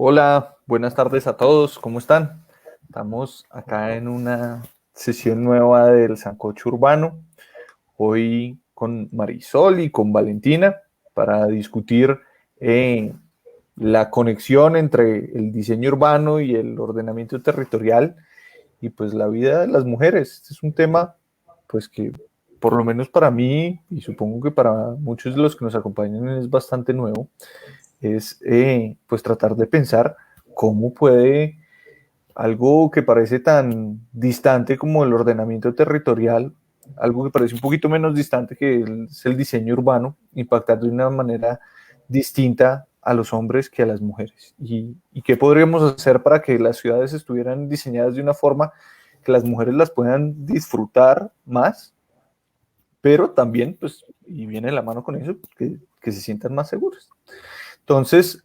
Hola, buenas tardes a todos, ¿cómo están? Estamos acá en una sesión nueva del Sancocho Urbano, hoy con Marisol y con Valentina para discutir eh, la conexión entre el diseño urbano y el ordenamiento territorial y pues la vida de las mujeres. Este es un tema pues que por lo menos para mí y supongo que para muchos de los que nos acompañan es bastante nuevo, es pues tratar de pensar cómo puede algo que parece tan distante como el ordenamiento territorial, algo que parece un poquito menos distante que es el diseño urbano, impactar de una manera distinta a los hombres que a las mujeres. ¿Y qué podríamos hacer para que las ciudades estuvieran diseñadas de una forma que las mujeres las puedan disfrutar más, pero también, pues, y viene de la mano con eso, que se sientan más seguros? Entonces,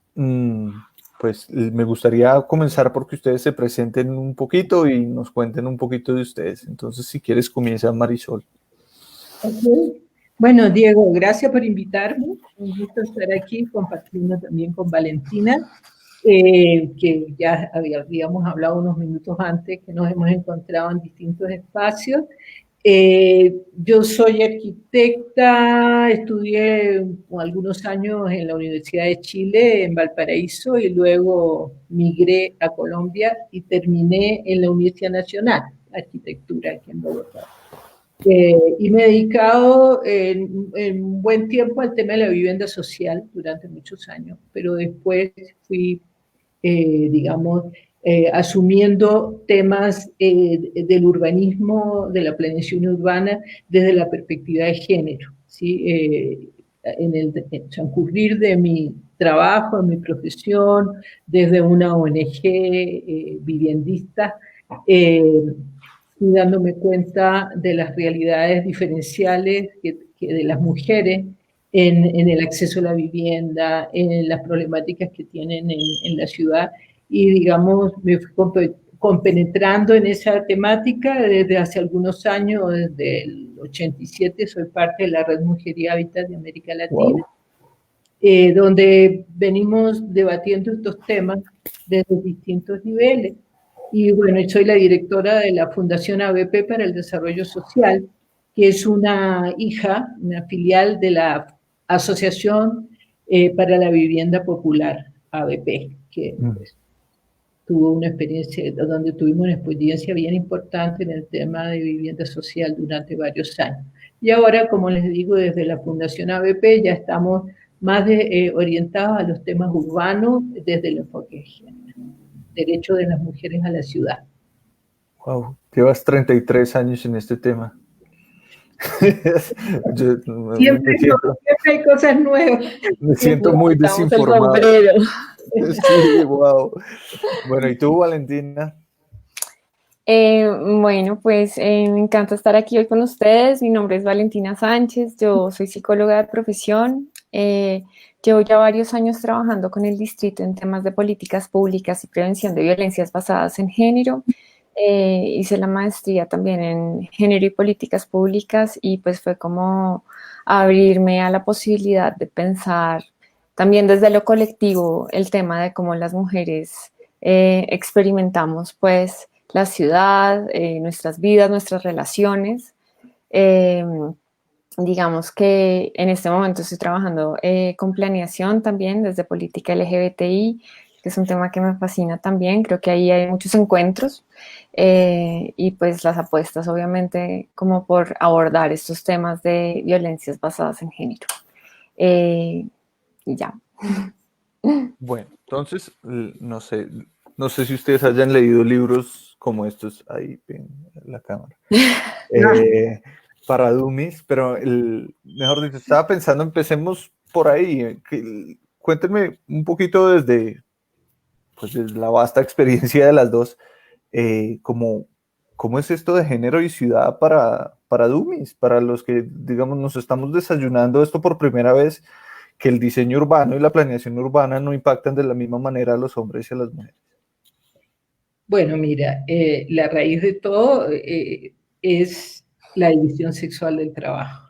pues me gustaría comenzar porque ustedes se presenten un poquito y nos cuenten un poquito de ustedes. Entonces, si quieres, comienza Marisol. Okay. Bueno, Diego, gracias por invitarme. Un gusto estar aquí compartiendo también con Valentina, que ya habíamos hablado unos minutos antes, que nos hemos encontrado en distintos espacios. Yo soy arquitecta, estudié algunos años en la Universidad de Chile, en Valparaíso, y luego migré a Colombia y terminé en la Universidad Nacional, Arquitectura, aquí en Bogotá. Y me he dedicado en un buen tiempo al tema de la vivienda social durante muchos años, pero después fui, digamos, asumiendo temas del urbanismo, de la planeación urbana, desde la perspectiva de género, ¿sí? En el transcurrir de mi trabajo, de mi profesión, desde una ONG viviendista, eh, y dándome cuenta de las realidades diferenciales que de las mujeres en el acceso a la vivienda, en las problemáticas que tienen en la ciudad. Y digamos, me fui compenetrando en esa temática desde hace algunos años, desde el 87 soy parte de la Red Mujer y Hábitat de América Latina, Wow. donde venimos debatiendo estos temas desde distintos niveles. Y bueno, soy la directora de la Fundación ABP para el Desarrollo Social, que es una hija, una filial de la Asociación para la Vivienda Popular, ABP, que pues, tuvo una experiencia, donde tuvimos una experiencia bien importante en el tema de vivienda social durante varios años. Y ahora, como les digo, desde la Fundación ABP ya estamos más orientados a los temas urbanos desde el enfoque de género, derecho de las mujeres a la ciudad. Wow. Llevas 33 años en este tema. Yo Siempre, siempre hay cosas nuevas. me Siempre siento muy quitamos el desinformado. sombrero. Sí, wow. Bueno, ¿y tú, Valentina? Bueno, pues me encanta estar aquí hoy con ustedes. Mi nombre es Valentina Sánchez, yo soy psicóloga de profesión. Llevo ya varios años trabajando con el distrito en temas de políticas públicas y prevención de violencias basadas en género. Hice la maestría también en género y políticas públicas y pues fue como abrirme a la posibilidad de pensar también desde lo colectivo el tema de cómo las mujeres experimentamos pues la ciudad, nuestras vidas, nuestras relaciones. Eh, digamos que en este momento estoy trabajando con planeación también desde política LGBTI, que es un tema que me fascina también. Creo que ahí hay muchos encuentros y pues las apuestas obviamente como por abordar estos temas de violencias basadas en género. Y ya. Bueno, entonces, no sé si ustedes hayan leído libros como estos ahí en la cámara. Para Dummies, pero mejor dicho, estaba pensando, empecemos por ahí. Cuéntenme un poquito pues, desde la vasta experiencia de las dos, cómo es esto de género y ciudad para Dummies, para los que, digamos, nos estamos desayunando esto por primera vez, que el diseño urbano y la planeación urbana no impactan de la misma manera a los hombres y a las mujeres. Bueno, mira, la raíz de todo es la división sexual del trabajo.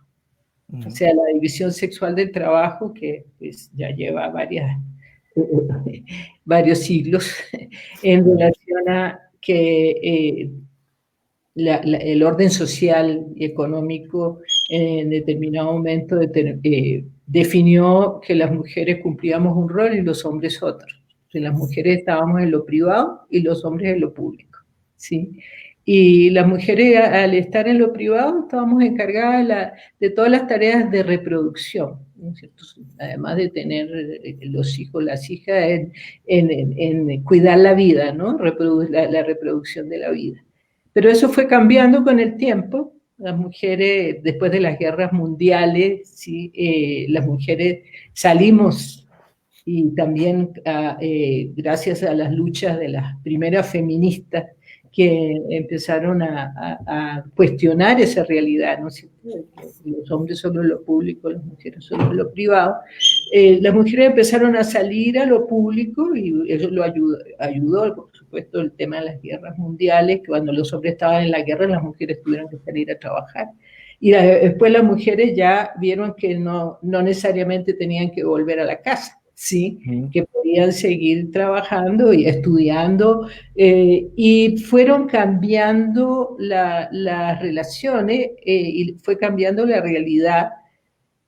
O sea, la división sexual del trabajo que pues, ya lleva varias varios siglos en relación a que el orden social y económico en determinado momento definió que las mujeres cumplíamos un rol y los hombres otro. Que las mujeres estábamos en lo privado y los hombres en lo público, ¿sí? Y las mujeres, al estar en lo privado, estábamos encargadas de todas las tareas de reproducción, ¿no es cierto? Además de tener los hijos, las hijas, en cuidar la vida, ¿no? La reproducción de la vida. Pero eso fue cambiando con el tiempo. Las mujeres, después de las guerras mundiales, ¿sí? Las mujeres salimos, y también gracias a las luchas de las primeras feministas que empezaron a cuestionar esa realidad, ¿no? Los hombres solo en lo público, las mujeres solo en lo privado. Las mujeres empezaron a salir a lo público y eso lo ayudó, por supuesto, el tema de las guerras mundiales, que cuando los hombres estaban en la guerra, las mujeres tuvieron que salir a trabajar. Y después las mujeres ya vieron que no necesariamente tenían que volver a la casa, ¿sí? Que podían seguir trabajando y estudiando, y fueron cambiando las relaciones, y fue cambiando la realidad,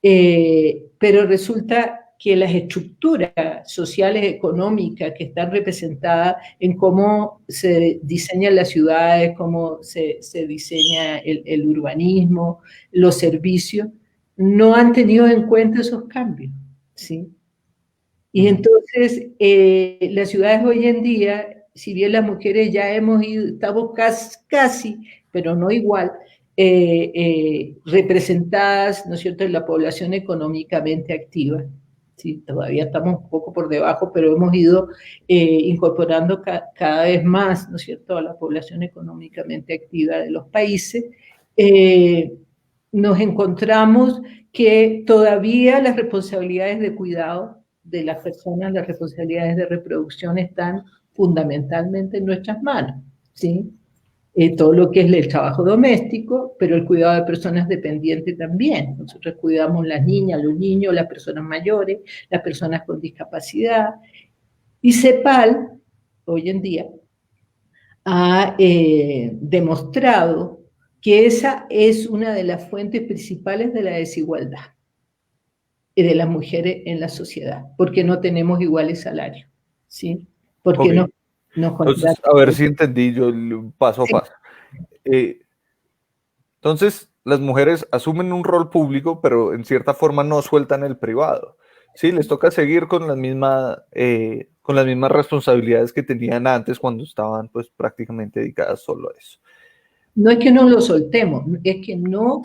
pero resulta que las estructuras sociales, económicas que están representadas en cómo se diseñan las ciudades, cómo se diseña el urbanismo, los servicios, no han tenido en cuenta esos cambios, ¿sí? Y entonces, las ciudades hoy en día, si bien las mujeres ya hemos ido, estamos casi, pero no igual, representadas, ¿no es cierto?, en la población económicamente activa. Sí, todavía estamos un poco por debajo, pero hemos ido incorporando cada vez más, ¿no es cierto?, a la población económicamente activa de los países. Nos encontramos que todavía las responsabilidades de cuidado de las personas, las responsabilidades de reproducción están fundamentalmente en nuestras manos, ¿sí? Todo lo que es el trabajo doméstico, pero el cuidado de personas dependientes también. Nosotros cuidamos las niñas, los niños, las personas mayores, las personas con discapacidad. Y CEPAL, hoy en día, ha demostrado que esa es una de las fuentes principales de la desigualdad de las mujeres en la sociedad, porque no tenemos iguales salarios, ¿sí? Porque okay. Entonces, a ver si entendí yo paso a paso. Entonces, las mujeres asumen un rol público, pero en cierta forma no sueltan el privado. Sí, les toca seguir con las mismas responsabilidades que tenían antes cuando estaban pues prácticamente dedicadas solo a eso. No es que no lo soltemos, es que no,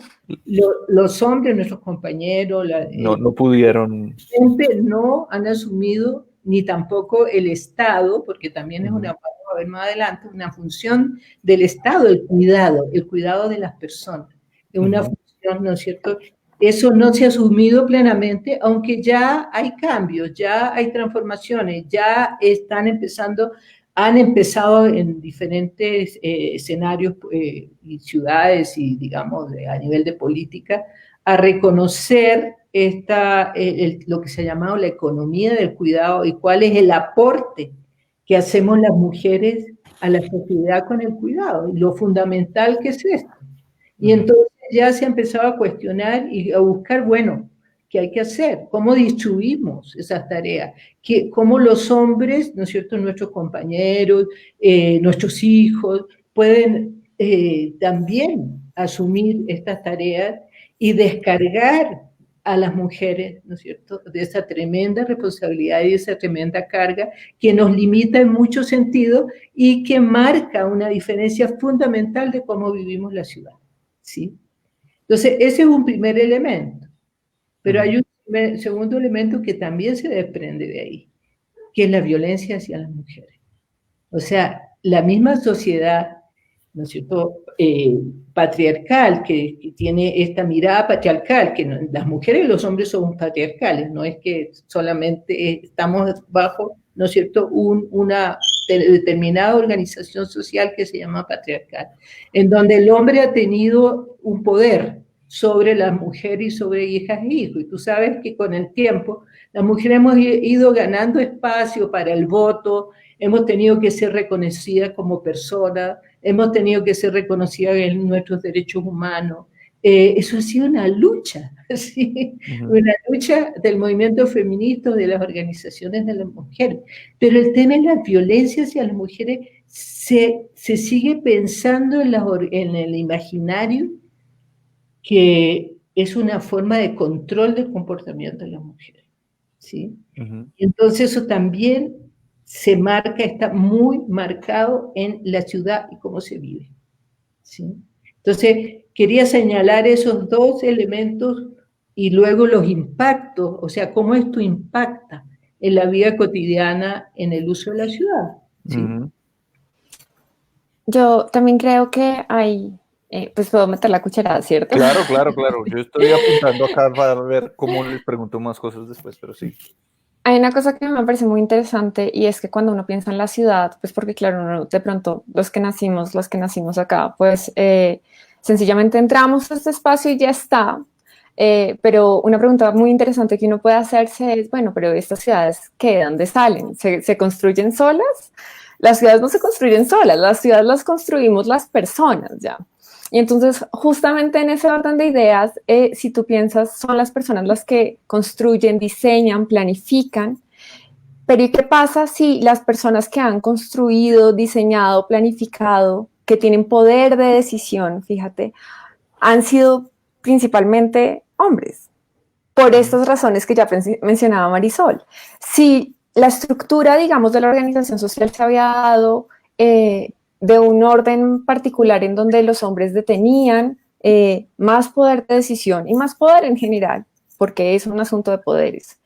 los hombres, nuestros compañeros, no pudieron. No han asumido, ni tampoco el Estado, porque también es vamos a ver más adelante, una función del Estado, el cuidado de las personas. Es una función, ¿no es cierto? Eso no se ha asumido plenamente, aunque ya hay cambios, ya hay transformaciones, ya han empezado en diferentes escenarios y ciudades y, digamos, a nivel de política, a reconocer lo que se ha llamado la economía del cuidado y cuál es el aporte que hacemos las mujeres a la sociedad con el cuidado, y lo fundamental que es esto. Y entonces ya se ha empezado a cuestionar y a buscar, bueno, ¿qué hay que hacer? ¿Cómo distribuimos esas tareas? ¿Cómo los hombres, ¿no es cierto?, nuestros compañeros, nuestros hijos, pueden también asumir estas tareas y descargar a las mujeres, ¿no es cierto?, de esa tremenda responsabilidad y de esa tremenda carga que nos limita en muchos sentidos y que marca una diferencia fundamental de cómo vivimos la ciudad, ¿sí? Entonces, ese es un primer elemento. Pero hay un segundo elemento que también se desprende de ahí, que es la violencia hacia las mujeres. O sea, la misma sociedad, ¿no es cierto?, patriarcal, que tiene esta mirada patriarcal, que las mujeres y los hombres somos patriarcales, no es que solamente estamos bajo, ¿no es cierto?, una determinada organización social que se llama patriarcal, en donde el hombre ha tenido un poder sobre las mujeres y sobre hijas e hijos. Y tú sabes que con el tiempo las mujeres hemos ido ganando espacio para el voto, hemos tenido que ser reconocidas como personas, hemos tenido que ser reconocidas en nuestros derechos humanos. Eso ha sido una lucha, ¿sí? Una lucha del movimiento feminista, de las organizaciones de las mujeres. Pero el tema de la violencia hacia las mujeres se sigue pensando en el imaginario que es una forma de control del comportamiento de las mujeres, ¿sí? Entonces eso también se marca, está muy marcado en la ciudad y cómo se vive, ¿sí? Entonces, quería señalar esos dos elementos y luego los impactos, o sea, cómo esto impacta en la vida cotidiana en el uso de la ciudad, ¿sí? Yo también creo que hay, pues puedo meter la cucharada, ¿cierto? Claro. Yo estoy apuntando acá para ver cómo les pregunto más cosas después, pero sí. Hay una cosa que me parece muy interesante y es que cuando uno piensa en la ciudad, pues porque claro, uno, de pronto los que nacimos acá, pues sencillamente entramos a este espacio y ya está. Pero una pregunta muy interesante que uno puede hacerse es, bueno, pero estas ciudades, ¿qué? ¿De dónde salen? ¿Se construyen solas? Las ciudades no se construyen solas, las ciudades las construimos las personas ya. Y entonces, justamente en ese orden de ideas, si tú piensas, son las personas las que construyen, diseñan, planifican. Pero ¿y qué pasa si las personas que han construido, diseñado, planificado, que tienen poder de decisión, fíjate, han sido principalmente hombres? Por estas razones que ya mencionaba Marisol. Si la estructura, digamos, de la organización social se había dado de un orden particular en donde los hombres detenían más poder de decisión y más poder en general, porque es un asunto de poderes.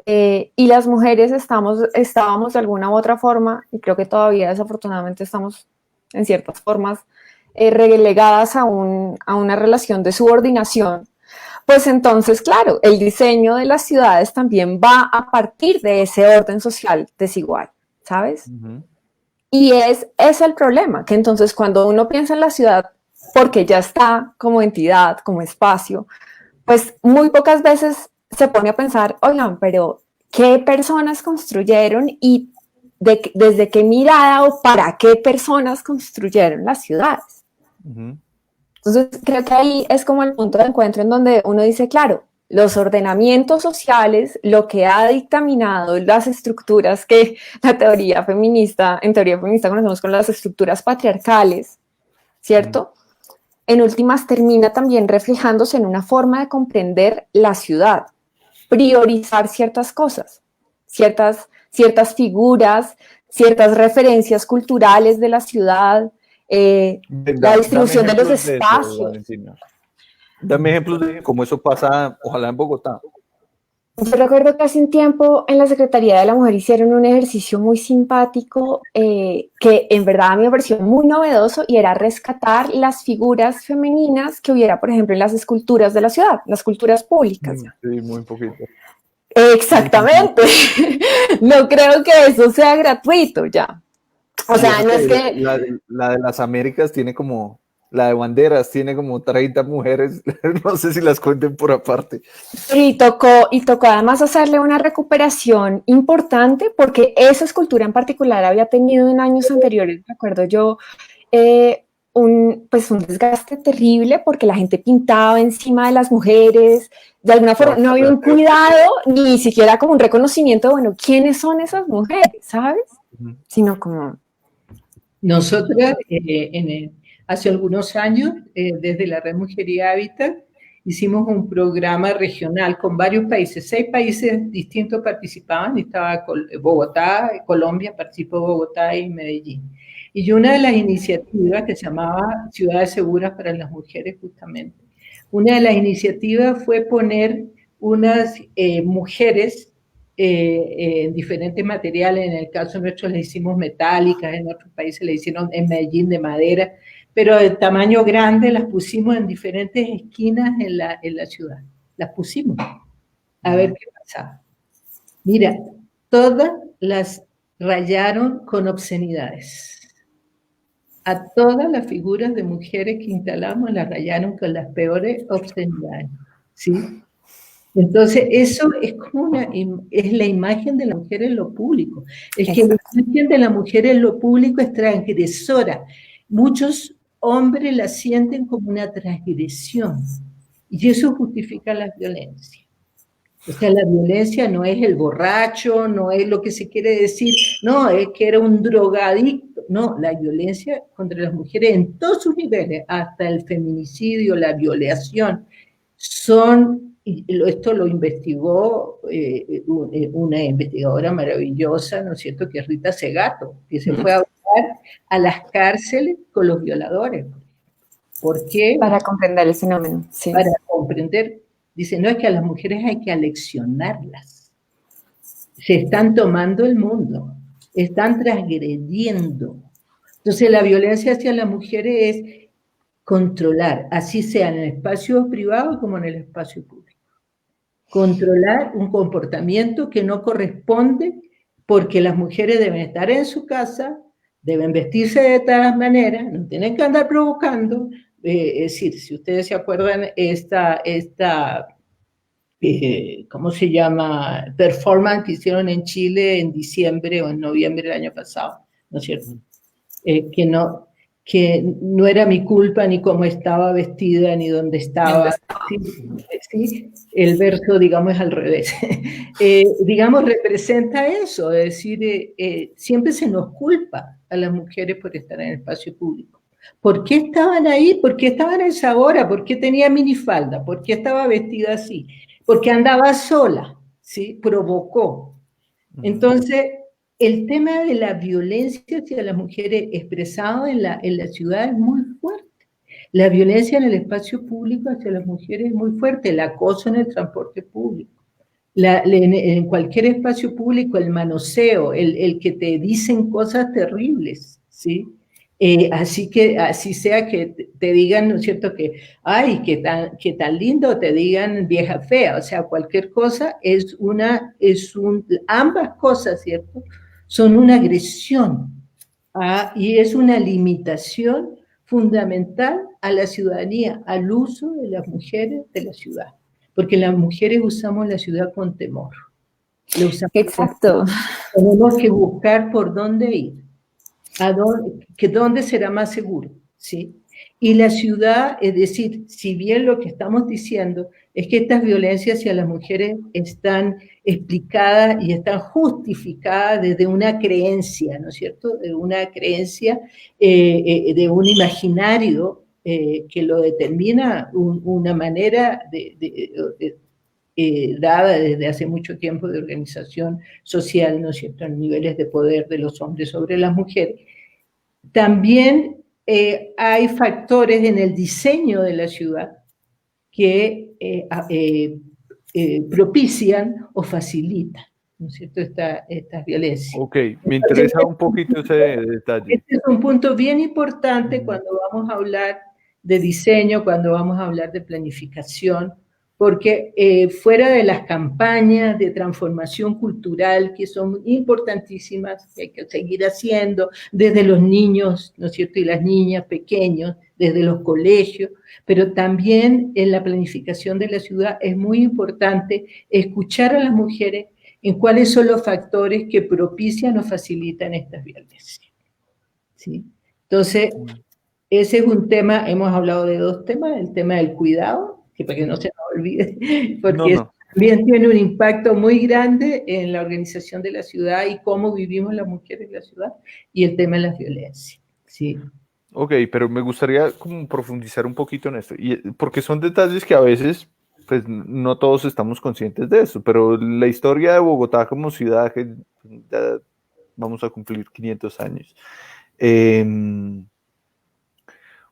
Y las mujeres estábamos de alguna u otra forma, y creo que todavía desafortunadamente estamos en ciertas formas relegadas a una relación de subordinación, pues entonces, claro, el diseño de las ciudades también va a partir de ese orden social desigual, ¿sabes? Y es el problema, que entonces cuando uno piensa en la ciudad, porque ya está como entidad, como espacio, pues muy pocas veces se pone a pensar, oigan, pero ¿qué personas construyeron y desde qué mirada o para qué personas construyeron las ciudades? Entonces creo que ahí es como el punto de encuentro en donde uno dice, claro, los ordenamientos sociales, lo que ha dictaminado las estructuras que en teoría feminista conocemos con las estructuras patriarcales, ¿cierto? En últimas termina también reflejándose en una forma de comprender la ciudad, priorizar ciertas cosas, ciertas figuras, ciertas referencias culturales de la ciudad, la distribución de los espacios. Dame ejemplos de cómo eso pasa, ojalá en Bogotá. Yo recuerdo que hace un tiempo en la Secretaría de la Mujer hicieron un ejercicio muy simpático que en verdad a mí me pareció muy novedoso y era rescatar las figuras femeninas que hubiera, por ejemplo, en las esculturas de la ciudad, las esculturas públicas. Sí, muy poquito. Exactamente. No creo que eso sea gratuito ya. O sea, no es que... La de las Américas tiene como... La de banderas tiene como 30 mujeres, no sé si las cuenten por aparte. Y tocó además hacerle una recuperación importante porque esa escultura en particular había tenido en años anteriores, recuerdo yo, un desgaste terrible porque la gente pintaba encima de las mujeres, de alguna forma no había un cuidado, ni siquiera como un reconocimiento de, bueno, ¿quiénes son esas mujeres? ¿Sabes? Sino como... Nosotras, hace algunos años, desde la Red Mujer y Hábitat, hicimos un programa regional con varios países, 6 países distintos participaban, estaba Bogotá, Colombia, participó Bogotá y Medellín. Y una de las iniciativas que se llamaba Ciudades Seguras para las Mujeres, justamente, una de las iniciativas fue poner unas mujeres en diferentes materiales, en el caso nuestro le hicimos metálicas, en otros países le hicieron en Medellín de madera, pero de tamaño grande las pusimos en diferentes esquinas en la ciudad, las pusimos a ver qué pasaba. Mira, todas las rayaron con obscenidades. a todas las figuras de mujeres que instalamos las rayaron con las peores obscenidades, ¿sí? Entonces, eso es como es la imagen de la mujer en lo público. Es que la imagen de la mujer en lo público es transgresora. Muchos hombres la sienten como una transgresión, y eso justifica la violencia. O sea, la violencia no es el borracho, no es lo que se quiere decir, no, es que era un drogadicto. No, la violencia contra las mujeres en todos sus niveles, hasta el feminicidio, la violación, son, esto lo investigó una investigadora maravillosa, ¿no es cierto?, que es Rita Segato, que se fue a hablar a las cárceles con los violadores. ¿Por qué? Para comprender el fenómeno, sí. Para comprender. Dice, no, es que a las mujeres hay que aleccionarlas. Se están tomando el mundo, están transgrediendo. Entonces la violencia hacia las mujeres es controlar, así sea en el espacio privado como en el espacio público. Controlar un comportamiento que no corresponde porque las mujeres deben estar en su casa, deben vestirse de tal manera, no tienen que andar provocando. Es decir, si ustedes se acuerdan, ¿cómo se llama? Performance que hicieron en Chile en diciembre o en noviembre del año pasado, ¿no es cierto? Que no era mi culpa ni cómo estaba vestida ni dónde estaba. Sí, el verso, digamos, es al revés. Digamos, representa eso, es decir, siempre se nos culpa a las mujeres por estar en el espacio público. ¿Por qué estaban ahí? ¿Por qué estaban a esa hora? ¿Por qué tenía minifalda? ¿Por qué estaba vestida así? Porque andaba sola, ¿sí? Provocó. Entonces, el tema de la violencia hacia las mujeres expresado en la ciudad es muy fuerte. La violencia en el espacio público hacia las mujeres es muy fuerte. El acoso en el transporte público. En cualquier espacio público, el manoseo, el que te dicen cosas terribles, ¿sí? Así que, así sea que te digan, ¿no es cierto?, que, ay, qué tan lindo, te digan vieja fea, o sea, cualquier cosa ambas cosas, ¿cierto?, son una agresión, y es una limitación fundamental a la ciudadanía, al uso de las mujeres de la ciudad, porque las mujeres usamos la ciudad con temor. Exacto. Tenemos que buscar por dónde ir. ¿Dónde será más seguro? ¿Sí? Y la ciudad, es decir, si bien lo que estamos diciendo es que estas violencias hacia las mujeres están explicadas y están justificadas desde una creencia, ¿no es cierto? De una creencia, de un imaginario que lo determina una manera dada desde hace mucho tiempo de organización social, ¿no es cierto?, en niveles de poder de los hombres sobre las mujeres. También hay factores en el diseño de la ciudad que propician o facilitan, ¿no es cierto?, estas violencias. Ok, me interesa un poquito ese detalle. Este es un punto bien importante cuando vamos a hablar de diseño, cuando vamos a hablar de planificación, porque fuera de las campañas de transformación cultural, que son importantísimas, que hay que seguir haciendo, desde los niños, ¿no es cierto?, y las niñas pequeños, desde los colegios, pero también en la planificación de la ciudad es muy importante escuchar a las mujeres en cuáles son los factores que propician o facilitan estas violencias, ¿sí? Entonces, ese es un tema, hemos hablado de dos temas, el tema del cuidado, que para que no se nos olvide, porque también tiene un impacto muy grande en la organización de la ciudad y cómo vivimos las mujeres en la ciudad, y el tema de la violencia, ¿sí? Ok, pero me gustaría como profundizar un poquito en esto, porque son detalles que a veces, pues no todos estamos conscientes de eso, pero la historia de Bogotá como ciudad, que ya vamos a cumplir 500 años,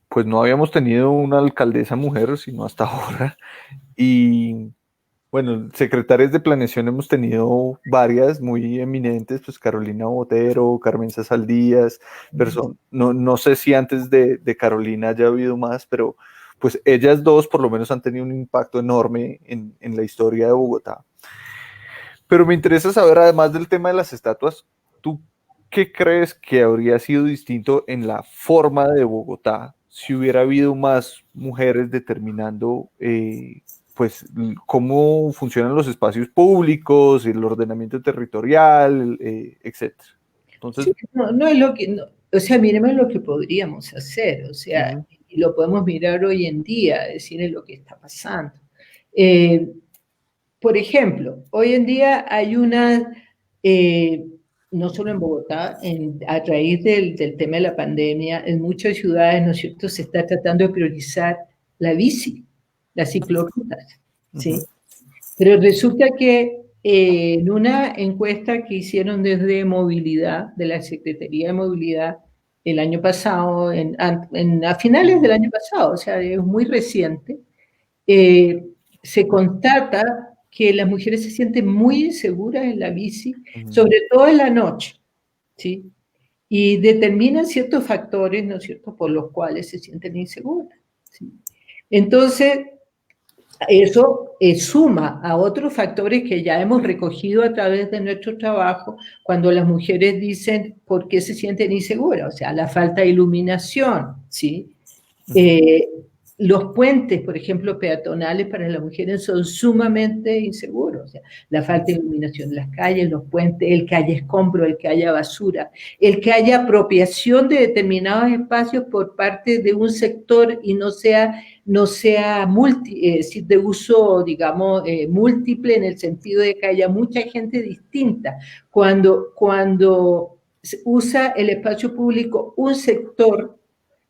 pues no habíamos tenido una alcaldesa mujer, sino hasta ahora, y bueno, secretarias de planeación hemos tenido varias muy eminentes, pues Carolina Botero, Carmen Saldías, no sé si antes de Carolina haya habido más, pero pues ellas dos por lo menos han tenido un impacto enorme en la historia de Bogotá. Pero me interesa saber, además del tema de las estatuas, ¿tú qué crees que habría sido distinto en la forma de Bogotá si hubiera habido más mujeres determinando pues cómo funcionan los espacios públicos, el ordenamiento territorial, etcétera? Entonces, Sí, no es lo que, o sea, miremos lo que podríamos hacer, o sea, uh-huh. y lo podemos mirar hoy en día, decir lo que está pasando. Eh, por ejemplo, hoy en día hay no solo en Bogotá, a raíz del tema de la pandemia, en muchas ciudades, ¿no es cierto?, se está tratando de priorizar la bici, las ciclorrutas, ¿sí? Uh-huh. Pero resulta que en una encuesta que hicieron desde Movilidad, de la Secretaría de Movilidad, el año pasado, a finales del año pasado, o sea, es muy reciente, se constata que las mujeres se sienten muy inseguras en la bici, sobre todo en la noche, ¿sí? Y determinan ciertos factores, ¿no es cierto?, por los cuales se sienten inseguras, ¿sí? Entonces, eso suma a otros factores que ya hemos recogido a través de nuestro trabajo cuando las mujeres dicen por qué se sienten inseguras, o sea, la falta de iluminación, ¿sí? Los puentes, por ejemplo, peatonales para las mujeres son sumamente inseguros, o sea, la falta de iluminación en las calles, los puentes, el que haya escombro, el que haya basura, el que haya apropiación de determinados espacios por parte de un sector y no sea de uso, digamos, múltiple en el sentido de que haya mucha gente distinta. Cuando usa el espacio público un sector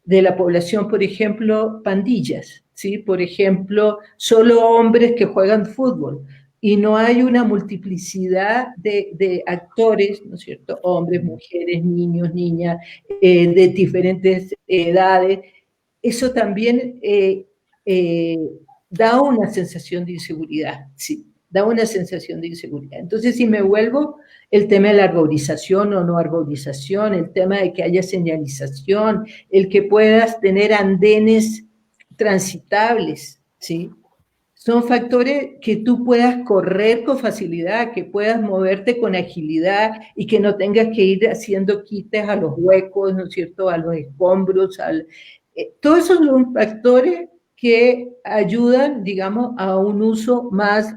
de la población, por ejemplo, pandillas, ¿sí? Por ejemplo, solo hombres que juegan fútbol, y no hay una multiplicidad de actores, ¿no es cierto? Hombres, mujeres, niños, niñas, de diferentes edades. Eso también da una sensación de inseguridad, sí, da una sensación de inseguridad. Entonces, si me vuelvo el tema de la arborización o no arborización, el tema de que haya señalización, el que puedas tener andenes transitables, ¿sí? Son factores que tú puedas correr con facilidad, que puedas moverte con agilidad y que no tengas que ir haciendo quites a los huecos, ¿no es cierto?, a los escombros, todos esos son factores que ayudan, digamos, a un uso más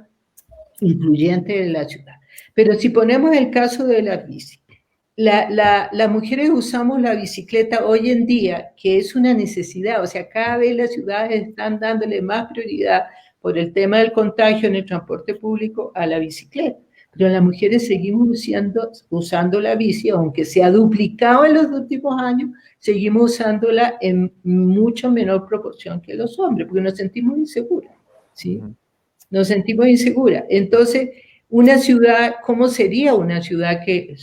incluyente de la ciudad. Pero si ponemos el caso de la bici, las mujeres usamos la bicicleta hoy en día, que es una necesidad, o sea, cada vez las ciudades están dándole más prioridad por el tema del contagio en el transporte público a la bicicleta. Pero las mujeres seguimos usando la bici, aunque se ha duplicado en los últimos años, seguimos usándola en mucho menor proporción que los hombres, porque nos sentimos inseguras, ¿sí? Nos sentimos inseguras. Entonces, una ciudad, ¿cómo sería una ciudad que,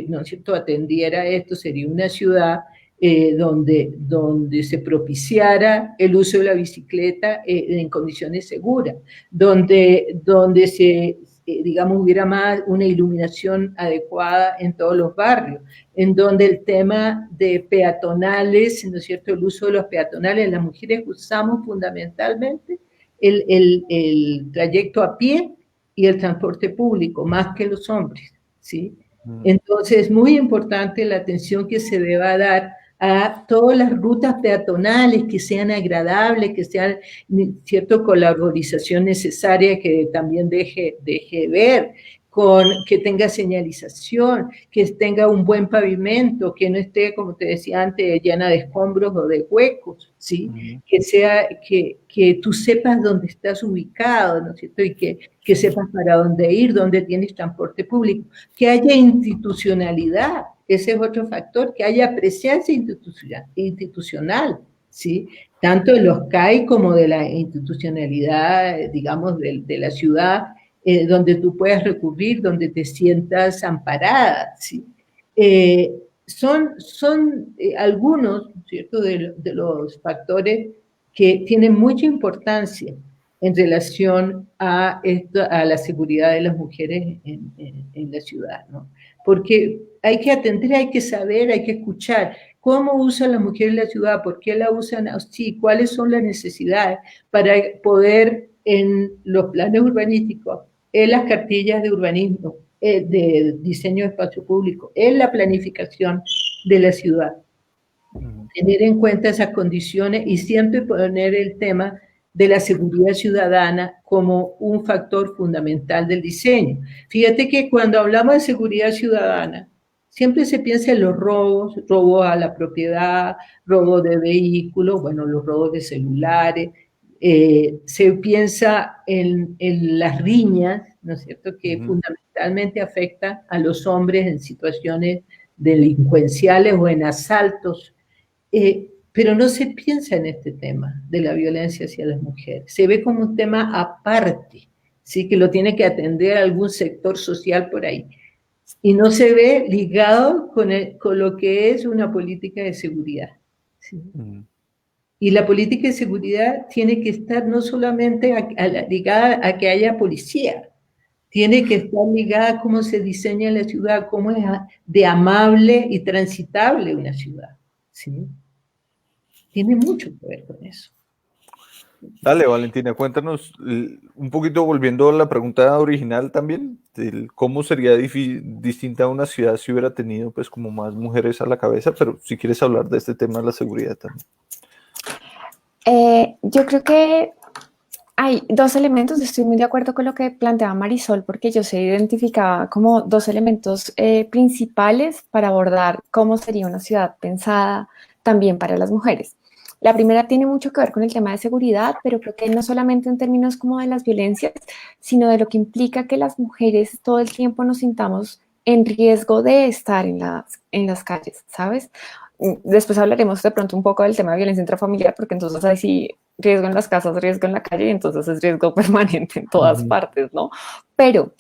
no es cierto, atendiera esto? Sería una ciudad donde se propiciara el uso de la bicicleta en condiciones seguras, donde digamos, hubiera más una iluminación adecuada en todos los barrios, en donde el tema de peatonales, ¿no es cierto?, el uso de los peatonales, las mujeres usamos fundamentalmente el trayecto a pie y el transporte público, más que los hombres, ¿sí? Entonces, es muy importante la atención que se deba dar a todas las rutas peatonales que sean agradables, que sean, cierto, con la arborización necesaria que también deje ver, que tenga señalización, que tenga un buen pavimento, que no esté, como te decía antes, llena de escombros o de huecos, ¿sí? Que tú sepas dónde estás ubicado, ¿no es cierto? Y que sepas para dónde ir, dónde tienes transporte público, que haya institucionalidad. Ese es otro factor, que haya presencia institucional, ¿sí? Tanto de los CAI como de la institucionalidad, digamos, de la ciudad, donde tú puedas recurrir, donde te sientas amparada, ¿sí? Son algunos, ¿cierto?, de los factores que tienen mucha importancia en relación a la seguridad de las mujeres en la ciudad, ¿no? Porque hay que atender, hay que saber, hay que escuchar cómo usan las mujeres la ciudad, por qué la usan así, cuáles son las necesidades para poder en los planes urbanísticos, en las cartillas de urbanismo, de diseño de espacio público, en la planificación de la ciudad. Tener en cuenta esas condiciones y siempre poner el tema de la seguridad ciudadana como un factor fundamental del diseño. Fíjate que cuando hablamos de seguridad ciudadana, siempre se piensa en los robos, robos a la propiedad, robos de vehículos, bueno, los robos de celulares, se piensa en las riñas, ¿no es cierto?, que fundamentalmente afectan a los hombres en situaciones delincuenciales o en asaltos, pero no se piensa en este tema de la violencia hacia las mujeres. Se ve como un tema aparte, ¿sí?, que lo tiene que atender algún sector social por ahí. Y no se ve ligado con lo que es una política de seguridad, ¿sí? Y la política de seguridad tiene que estar no solamente ligada a que haya policía, tiene que estar ligada a cómo se diseña la ciudad, cómo es de amable y transitable una ciudad, ¿sí? Tiene mucho que ver con eso. Dale, Valentina, cuéntanos un poquito, volviendo a la pregunta original también, cómo sería distinta una ciudad si hubiera tenido pues como más mujeres a la cabeza, pero si quieres hablar de este tema de la seguridad también. Yo creo que hay dos elementos, estoy muy de acuerdo con lo que planteaba Marisol, porque yo se identificaba como dos elementos principales para abordar cómo sería una ciudad pensada también para las mujeres. La primera tiene mucho que ver con el tema de seguridad, pero creo que no solamente en términos como de las violencias, sino de lo que implica que las mujeres todo el tiempo nos sintamos en riesgo de estar en las calles, ¿sabes? Después hablaremos de pronto un poco del tema de violencia intrafamiliar, porque entonces hay sí riesgo en las casas, riesgo en la calle, y entonces es riesgo permanente en todas partes, ¿no? Pero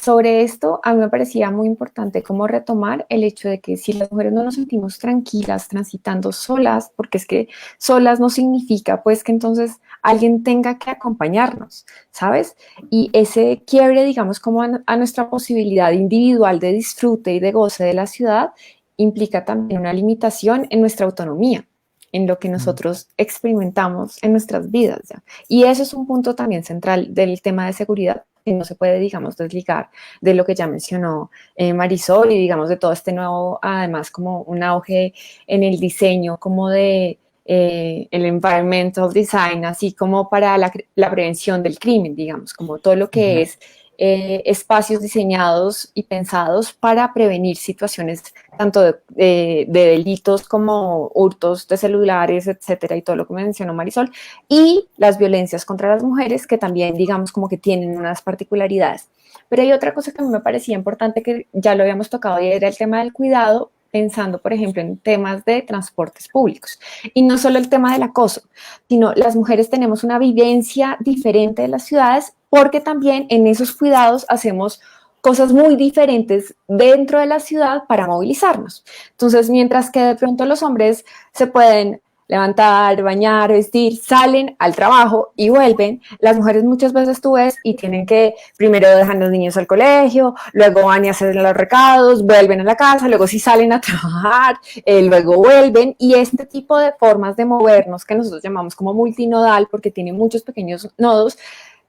sobre esto a mí me parecía muy importante como retomar el hecho de que si las mujeres no nos sentimos tranquilas transitando solas, porque es que solas no significa pues que entonces alguien tenga que acompañarnos, ¿sabes? Y ese quiebre, digamos, como a nuestra posibilidad individual de disfrute y de goce de la ciudad implica también una limitación en nuestra autonomía, en lo que nosotros experimentamos en nuestras vidas, ¿ya? Y eso es un punto también central del tema de seguridad, que no se puede, digamos, desligar de lo que ya mencionó Marisol y, digamos, de todo este nuevo, además, como un auge en el diseño, como de el environmental design, así como para la prevención del crimen, digamos, como todo lo que es espacios diseñados y pensados para prevenir situaciones tanto de delitos como hurtos de celulares, etcétera, y todo lo que mencionó Marisol, y las violencias contra las mujeres, que también, digamos, como que tienen unas particularidades. Pero hay otra cosa que a mí me parecía importante, que ya lo habíamos tocado, y era el tema del cuidado, pensando, por ejemplo, en temas de transportes públicos. Y no solo el tema del acoso, sino las mujeres tenemos una vivencia diferente de las ciudades, porque también en esos cuidados hacemos cosas muy diferentes dentro de la ciudad para movilizarnos. Entonces, mientras que de pronto los hombres se pueden levantar, bañar, vestir, salen al trabajo y vuelven, las mujeres muchas veces tú ves y tienen que primero dejar a los niños al colegio, luego van y hacen los recados, vuelven a la casa, luego sí salen a trabajar, luego vuelven, y este tipo de formas de movernos que nosotros llamamos como multinodal, porque tiene muchos pequeños nodos,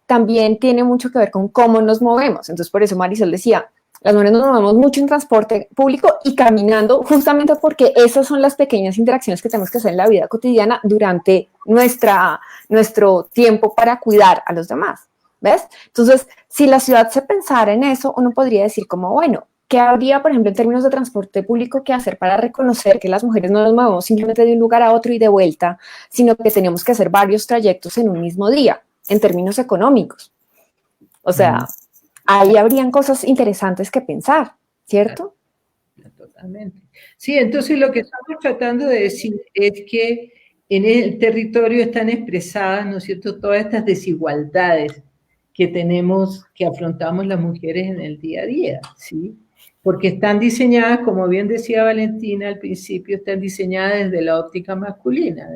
también tiene mucho que ver con cómo nos movemos. Entonces, por eso Marisol decía, las mujeres nos movemos mucho en transporte público y caminando, justamente porque esas son las pequeñas interacciones que tenemos que hacer en la vida cotidiana durante nuestro tiempo para cuidar a los demás, ¿ves? Entonces, si la ciudad se pensara en eso, uno podría decir como, bueno, ¿qué habría, por ejemplo, en términos de transporte público que hacer para reconocer que las mujeres no nos movemos simplemente de un lugar a otro y de vuelta, sino que tenemos que hacer varios trayectos en un mismo día, en términos económicos? O sea, ahí habrían cosas interesantes que pensar, ¿cierto? Totalmente. Sí, entonces lo que estamos tratando de decir es que en el territorio están expresadas, ¿no es cierto?, todas estas desigualdades que tenemos, que afrontamos las mujeres en el día a día, ¿sí? Porque están diseñadas, como bien decía Valentina al principio, están diseñadas desde la óptica masculina,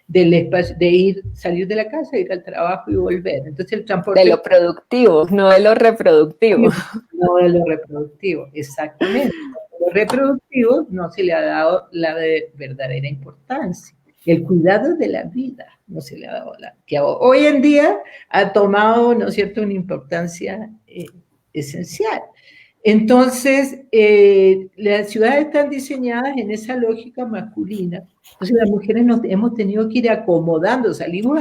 del espacio, de salir de la casa, ir al trabajo y volver. Entonces el transporte... De lo productivo, no de lo reproductivo. No de lo reproductivo, exactamente. A lo reproductivo no se le ha dado la verdadera importancia. El cuidado de la vida no se le ha dado que hoy en día ha tomado, ¿no es cierto?, una importancia esencial. Entonces, las ciudades están diseñadas en esa lógica masculina. Entonces, las mujeres nos hemos tenido que ir acomodando, salimos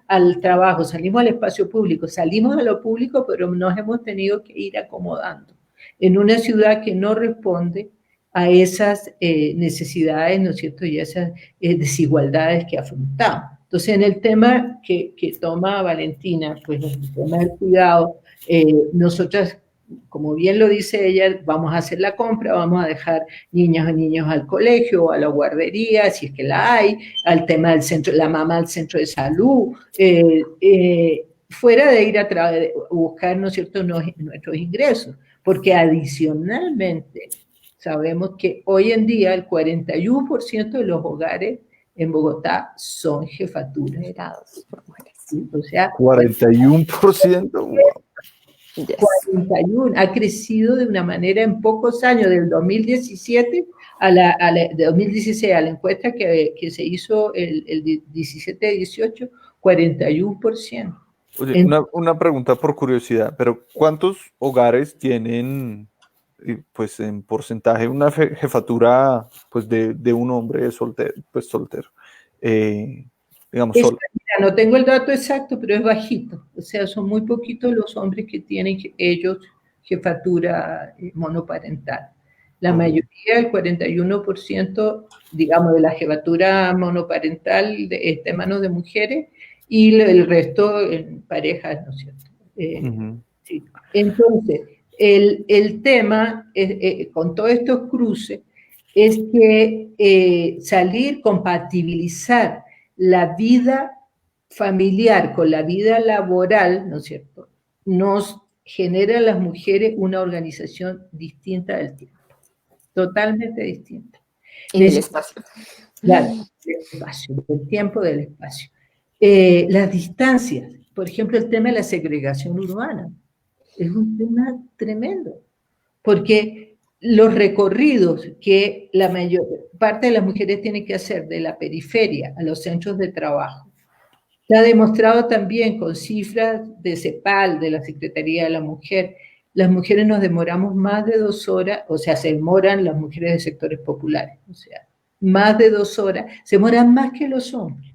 al trabajo, salimos al espacio público, salimos a lo público, pero nos hemos tenido que ir acomodando en una ciudad que no responde a esas necesidades, ¿no es cierto?, y esas desigualdades que afrontamos. Entonces, en el tema que toma Valentina, pues el tema del cuidado, nosotras, como bien lo dice ella, vamos a hacer la compra, vamos a dejar niñas y niños al colegio, a la guardería, si es que la hay, al tema del centro, la mamá al centro de salud, fuera de ir a buscar, ¿no es cierto?, nuestros ingresos, porque adicionalmente sabemos que hoy en día el 41% de los hogares en Bogotá son jefaturas. Liderados por mujeres. ¿Sí? O sea, 41%. Wow. Yes. 41, ha crecido de una manera en pocos años, del 2017 de 2016 a la encuesta que se hizo el 17-18, 41%. Oye, una pregunta por curiosidad, pero ¿cuántos hogares tienen, pues en porcentaje, una jefatura pues de un hombre soltero, pues soltero? Digamos, solo. Mira, no tengo el dato exacto, pero es bajito. O sea, son muy poquitos los hombres que tienen ellos jefatura monoparental. La mayoría, el 41%, digamos, de la jefatura monoparental está en manos de mujeres y el resto en parejas, ¿no es cierto? Sí. Entonces, el tema con todos estos cruces es que salir, compatibilizar la vida familiar con la vida laboral, ¿no es cierto?, nos genera a las mujeres una organización distinta del tiempo, totalmente distinta. Y del espacio. Claro, del espacio, del tiempo, del espacio. Las distancias, por ejemplo, el tema de la segregación urbana, es un tema tremendo, porque los recorridos que la mayor parte de las mujeres tienen que hacer de la periferia a los centros de trabajo, se ha demostrado también con cifras de CEPAL, de la Secretaría de la Mujer, las mujeres nos demoramos más de 2 horas, o sea, se demoran las mujeres de sectores populares, o sea, más de 2 horas, se demoran más que los hombres.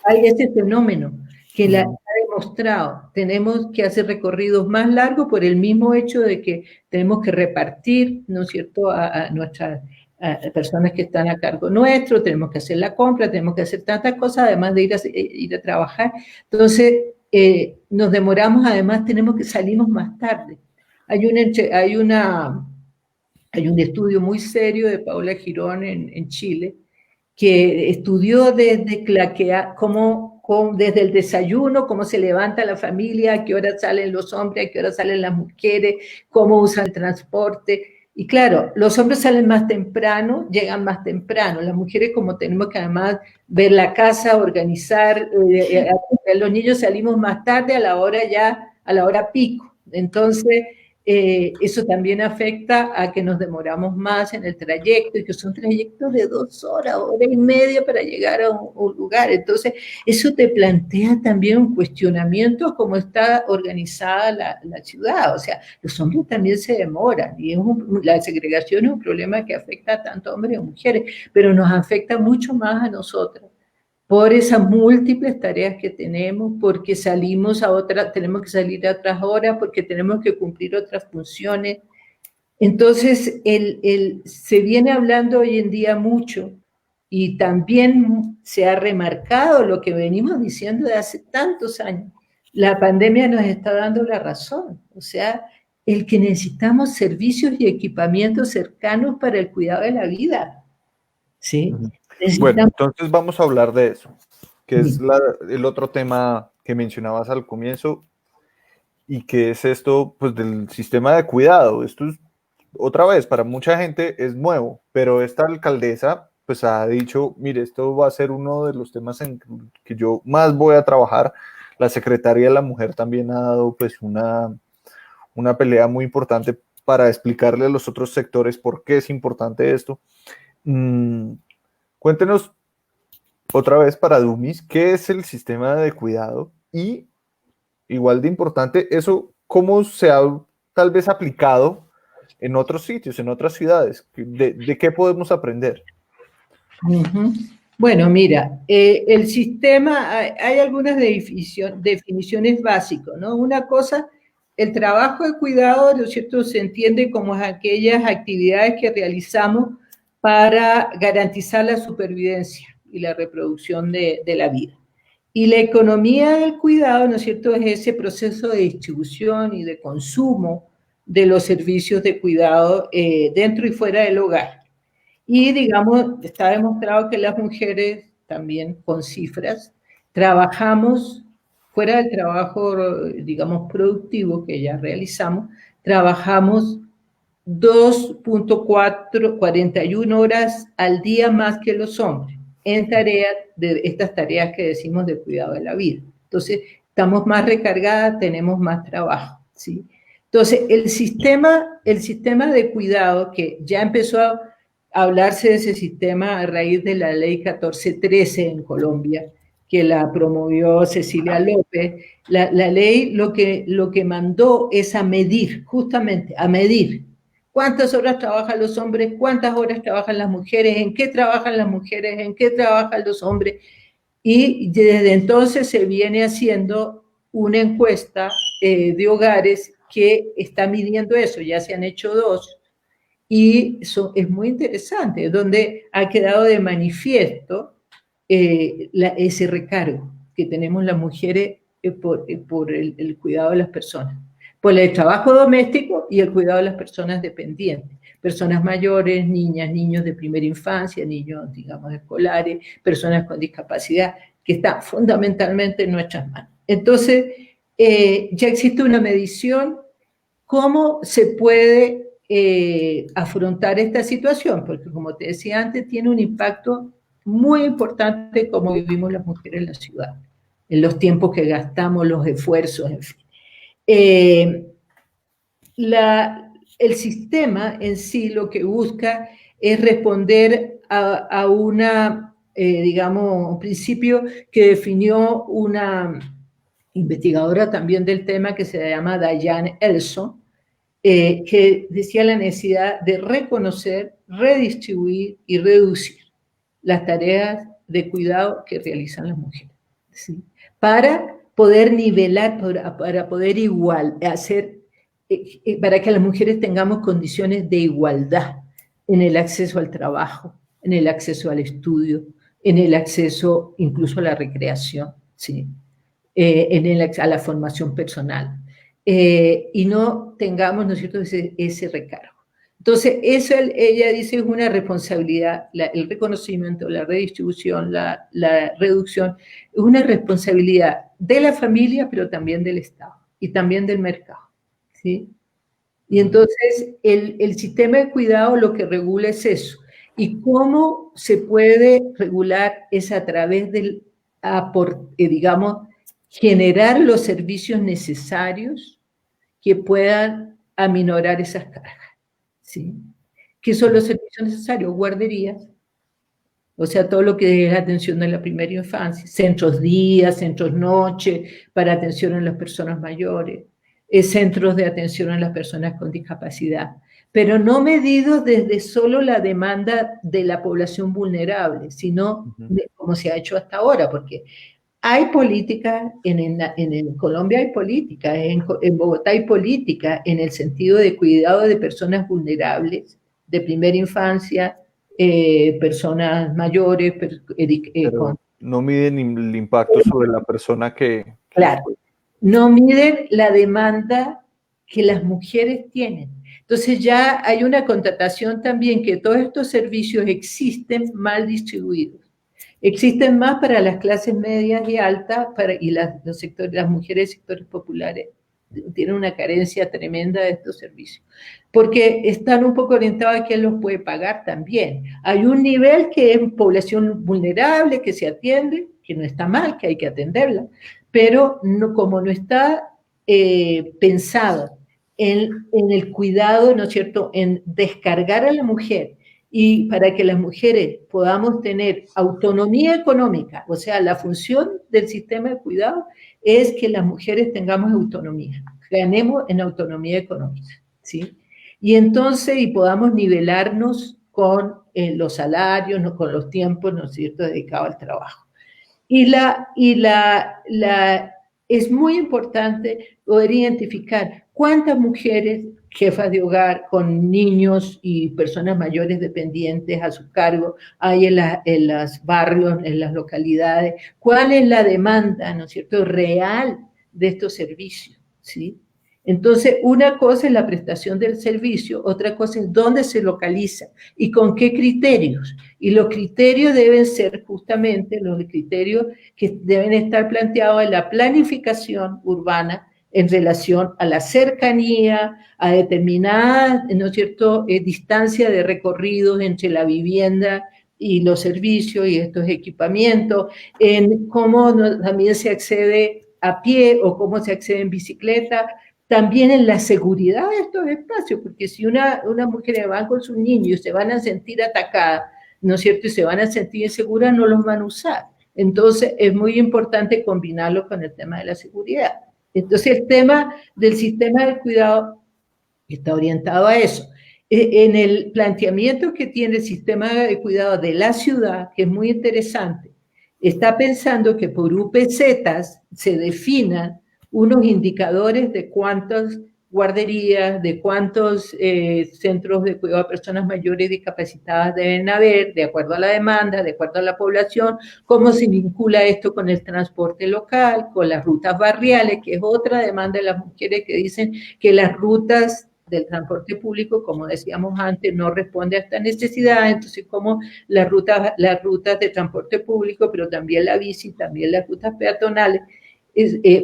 Hay este fenómeno que la ha demostrado. Tenemos que hacer recorridos más largos por el mismo hecho de que tenemos que repartir, ¿no es cierto?, a nuestras personas que están a cargo nuestro, tenemos que hacer la compra, tenemos que hacer tantas cosas, además de ir a trabajar. Entonces, nos demoramos, además salimos más tarde. Hay un estudio muy serio de Paula Girón en Chile, que estudió desde desde el desayuno, cómo se levanta la familia, a qué hora salen los hombres, a qué hora salen las mujeres, cómo usan el transporte. Y claro, los hombres salen más temprano, llegan más temprano. Las mujeres, como tenemos que además ver la casa, organizar, los niños salimos más tarde a la hora pico. Entonces, eso también afecta a que nos demoramos más en el trayecto, y que son trayectos de 2 horas, hora y media para llegar a un lugar. Entonces, eso te plantea también un cuestionamiento a cómo está organizada la ciudad. O sea, los hombres también se demoran, y la segregación es un problema que afecta tanto a hombres como a mujeres, pero nos afecta mucho más a nosotras, por esas múltiples tareas que tenemos, porque tenemos que salir a otras horas, porque tenemos que cumplir otras funciones. Entonces, se viene hablando hoy en día mucho, y también se ha remarcado lo que venimos diciendo de hace tantos años. La pandemia nos está dando la razón, o sea, el que necesitamos servicios y equipamientos cercanos para el cuidado de la vida, ¿sí? Bueno, entonces vamos a hablar de eso, que es el otro tema que mencionabas al comienzo, y que es esto, pues, del sistema de cuidado. Esto es, otra vez, para mucha gente es nuevo, pero esta alcaldesa pues ha dicho, mire, esto va a ser uno de los temas en que yo más voy a trabajar. La Secretaría de la Mujer también ha dado pues una pelea muy importante para explicarle a los otros sectores por qué es importante esto. Cuéntenos otra vez para Dummies, ¿qué es el sistema de cuidado? Y igual de importante, eso, ¿cómo se ha tal vez aplicado en otros sitios, en otras ciudades? ¿De qué podemos aprender? Bueno, mira, el sistema, hay algunas definiciones básicas, ¿no? Una cosa, el trabajo de cuidado, ¿no es cierto?, se entiende como aquellas actividades que realizamos para garantizar la supervivencia y la reproducción de la vida. Y la economía del cuidado, ¿no es cierto?, es ese proceso de distribución y de consumo de los servicios de cuidado dentro y fuera del hogar. Y, digamos, está demostrado que las mujeres, también con cifras, trabajamos fuera del trabajo, digamos, productivo que ya realizamos, trabajamos 2.41 horas al día más que los hombres en tareas, de estas tareas que decimos de cuidado de la vida. Entonces, estamos más recargadas, tenemos más trabajo, ¿sí? Entonces, el sistema de cuidado, que ya empezó a hablarse de ese sistema a raíz de la ley 1413 en Colombia, que la promovió Cecilia López, la ley lo que mandó es a medir, justamente, a medir cuántas horas trabajan los hombres, cuántas horas trabajan las mujeres, en qué trabajan las mujeres, en qué trabajan los hombres. Y desde entonces se viene haciendo una encuesta de hogares que está midiendo eso. Ya se han hecho 2 y es muy interesante, donde ha quedado de manifiesto ese recargo que tenemos las mujeres por el cuidado de las personas, por el trabajo doméstico y el cuidado de las personas dependientes, personas mayores, niñas, niños de primera infancia, niños, digamos, escolares, personas con discapacidad, que está fundamentalmente en nuestras manos. Entonces, ya existe una medición. ¿Cómo se puede afrontar esta situación? Porque, como te decía antes, tiene un impacto muy importante en cómo vivimos las mujeres en la ciudad, en los tiempos que gastamos, los esfuerzos, en fin. El sistema en sí lo que busca es responder a una, digamos, un principio que definió una investigadora también del tema que se llama Diane Elson, que decía la necesidad de reconocer, redistribuir y reducir las tareas de cuidado que realizan las mujeres, ¿sí? Para poder nivelar, para poder para que las mujeres tengamos condiciones de igualdad en el acceso al trabajo, en el acceso al estudio, en el acceso incluso a la recreación, ¿sí? A la formación personal. Y no tengamos, ¿no es cierto?, ese recargo. Entonces, eso ella dice es una responsabilidad, el reconocimiento, la redistribución, la reducción, es una responsabilidad de la familia, pero también del Estado y también del mercado, ¿sí? Y entonces, el sistema de cuidado lo que regula es eso. ¿Y cómo se puede regular? Es a través del, digamos, generar los servicios necesarios que puedan aminorar esas cargas, ¿sí? ¿Qué son los servicios necesarios? Guarderías, o sea, todo lo que es atención de la primera infancia, centros día, centros noche, para atención a las personas mayores, centros de atención a las personas con discapacidad, pero no medidos desde solo la demanda de la población vulnerable, sino como se ha hecho hasta ahora, porque hay política, en Colombia hay política, en Bogotá hay política en el sentido de cuidado de personas vulnerables, de primera infancia, personas mayores. No miden el impacto sobre la persona que... Claro, no miden la demanda que las mujeres tienen. Entonces ya hay una constatación también que todos estos servicios existen mal distribuidos. Existen más para las clases medias y altas y las mujeres de sectores populares tienen una carencia tremenda de estos servicios, porque están un poco orientados a quién los puede pagar también. Hay un nivel que es población vulnerable, que se atiende, que no está mal, que hay que atenderla, pero no, como no está pensado en el cuidado, ¿no es cierto?, en descargar a la mujer, y para que las mujeres podamos tener autonomía económica, o sea, la función del sistema de cuidado es que las mujeres tengamos autonomía, ganemos en autonomía económica, ¿sí? y entonces y podamos nivelarnos con los salarios, ¿no? Con los tiempos, ¿no es cierto?, dedicados al trabajo. Es muy importante poder identificar cuántas mujeres jefas de hogar con niños y personas mayores dependientes a su cargo hay en los barrios, en las localidades, cuál es la demanda, ¿no es cierto?, real de estos servicios, ¿sí? Entonces, una cosa es la prestación del servicio, otra cosa es dónde se localiza y con qué criterios. Y los criterios deben ser justamente los criterios que deben estar planteados en la planificación urbana en relación a la cercanía, a determinada, ¿no es cierto?, distancia de recorridos entre la vivienda y los servicios y estos equipamientos, en cómo también se accede a pie o cómo se accede en bicicleta, también en la seguridad de estos espacios, porque si una mujer va con sus niños y se van a sentir atacadas, ¿no es cierto?, y se van a sentir inseguras, no los van a usar. Entonces, es muy importante combinarlo con el tema de la seguridad. Entonces, el tema del sistema de cuidado está orientado a eso. En el planteamiento que tiene el sistema de cuidado de la ciudad, que es muy interesante, está pensando que por UPZs se definan unos indicadores de cuántas guarderías, de cuántos centros de cuidado a personas mayores y discapacitadas deben haber, de acuerdo a la demanda, de acuerdo a la población, cómo se vincula esto con el transporte local, con las rutas barriales, que es otra demanda de las mujeres que dicen que las rutas del transporte público, como decíamos antes, no responde a esta necesidad, entonces como las rutas de transporte público, pero también la bici, también las rutas peatonales,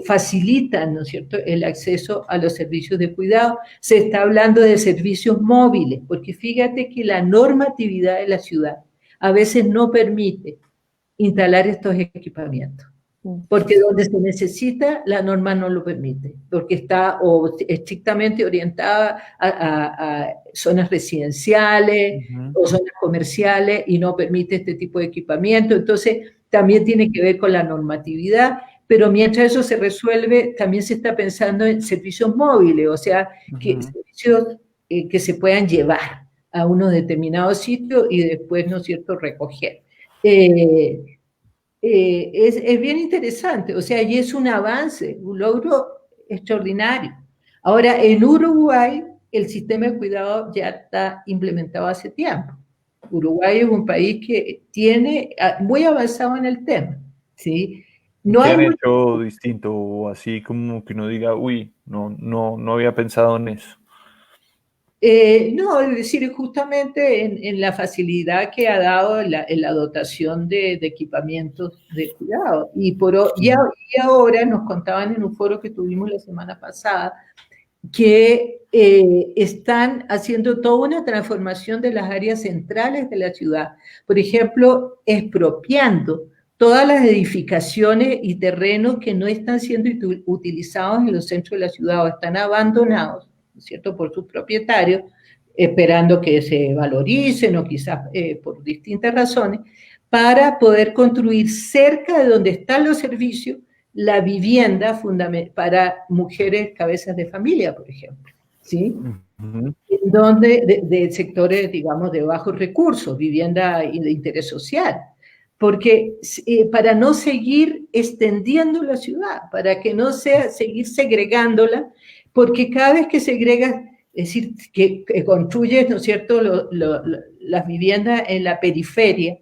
facilitan, ¿no es cierto?, el acceso a los servicios de cuidado. Se está hablando de servicios móviles, porque fíjate que la normatividad de la ciudad a veces no permite instalar estos equipamientos, porque donde se necesita, la norma no lo permite, porque está estrictamente orientada a zonas residenciales o zonas comerciales y no permite este tipo de equipamiento. Entonces, también tiene que ver con la normatividad, pero mientras eso se resuelve, también se está pensando en servicios móviles, o sea, servicios que se puedan llevar a unos determinados sitios y después, ¿no es cierto?, recoger. Es bien interesante, o sea, y es un avance, un logro extraordinario. Ahora, en Uruguay, el sistema de cuidado ya está implementado hace tiempo. Uruguay es un país que tiene muy avanzado en el tema, ¿sí? No ¿qué han hecho distinto o así como que uno diga, uy, no había pensado en eso? No, es decir, justamente en la facilidad que ha dado en la dotación de equipamientos de cuidado. Y ahora nos contaban en un foro que tuvimos la semana pasada que están haciendo toda una transformación de las áreas centrales de la ciudad. Por ejemplo, expropiando todas las edificaciones y terrenos que no están siendo utilizados en los centros de la ciudad o están abandonados, ¿no es cierto?, por sus propietarios, esperando que se valoricen o quizás por distintas razones, para poder construir cerca de donde están los servicios la vivienda para mujeres cabezas de familia, por ejemplo, ¿sí? Donde de sectores, digamos, de bajos recursos, vivienda de interés social, porque para no seguir extendiendo la ciudad, para que no sea seguir segregándola, porque cada vez que segregas, es decir, que construyes, ¿no es cierto?, las viviendas en la periferia,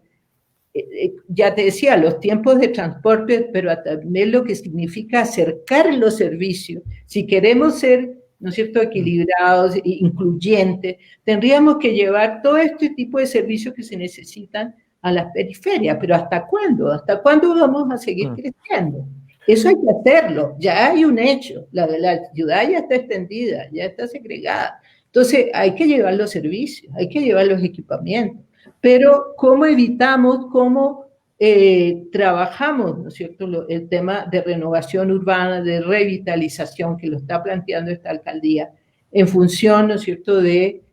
ya te decía, los tiempos de transporte, pero también lo que significa acercar los servicios. Si queremos ser, ¿no es cierto?, equilibrados, incluyentes, tendríamos que llevar todo este tipo de servicios que se necesitan a las periferias. Pero ¿hasta cuándo? ¿Hasta cuándo vamos a seguir creciendo? Eso hay que hacerlo. Ya hay un hecho. La ciudad ya está extendida, ya está segregada. Entonces, hay que llevar los servicios, hay que llevar los equipamientos. Pero ¿cómo evitamos, cómo trabajamos, ¿no es cierto?, el tema de renovación urbana, de revitalización que lo está planteando esta alcaldía en función, ¿no es cierto?, de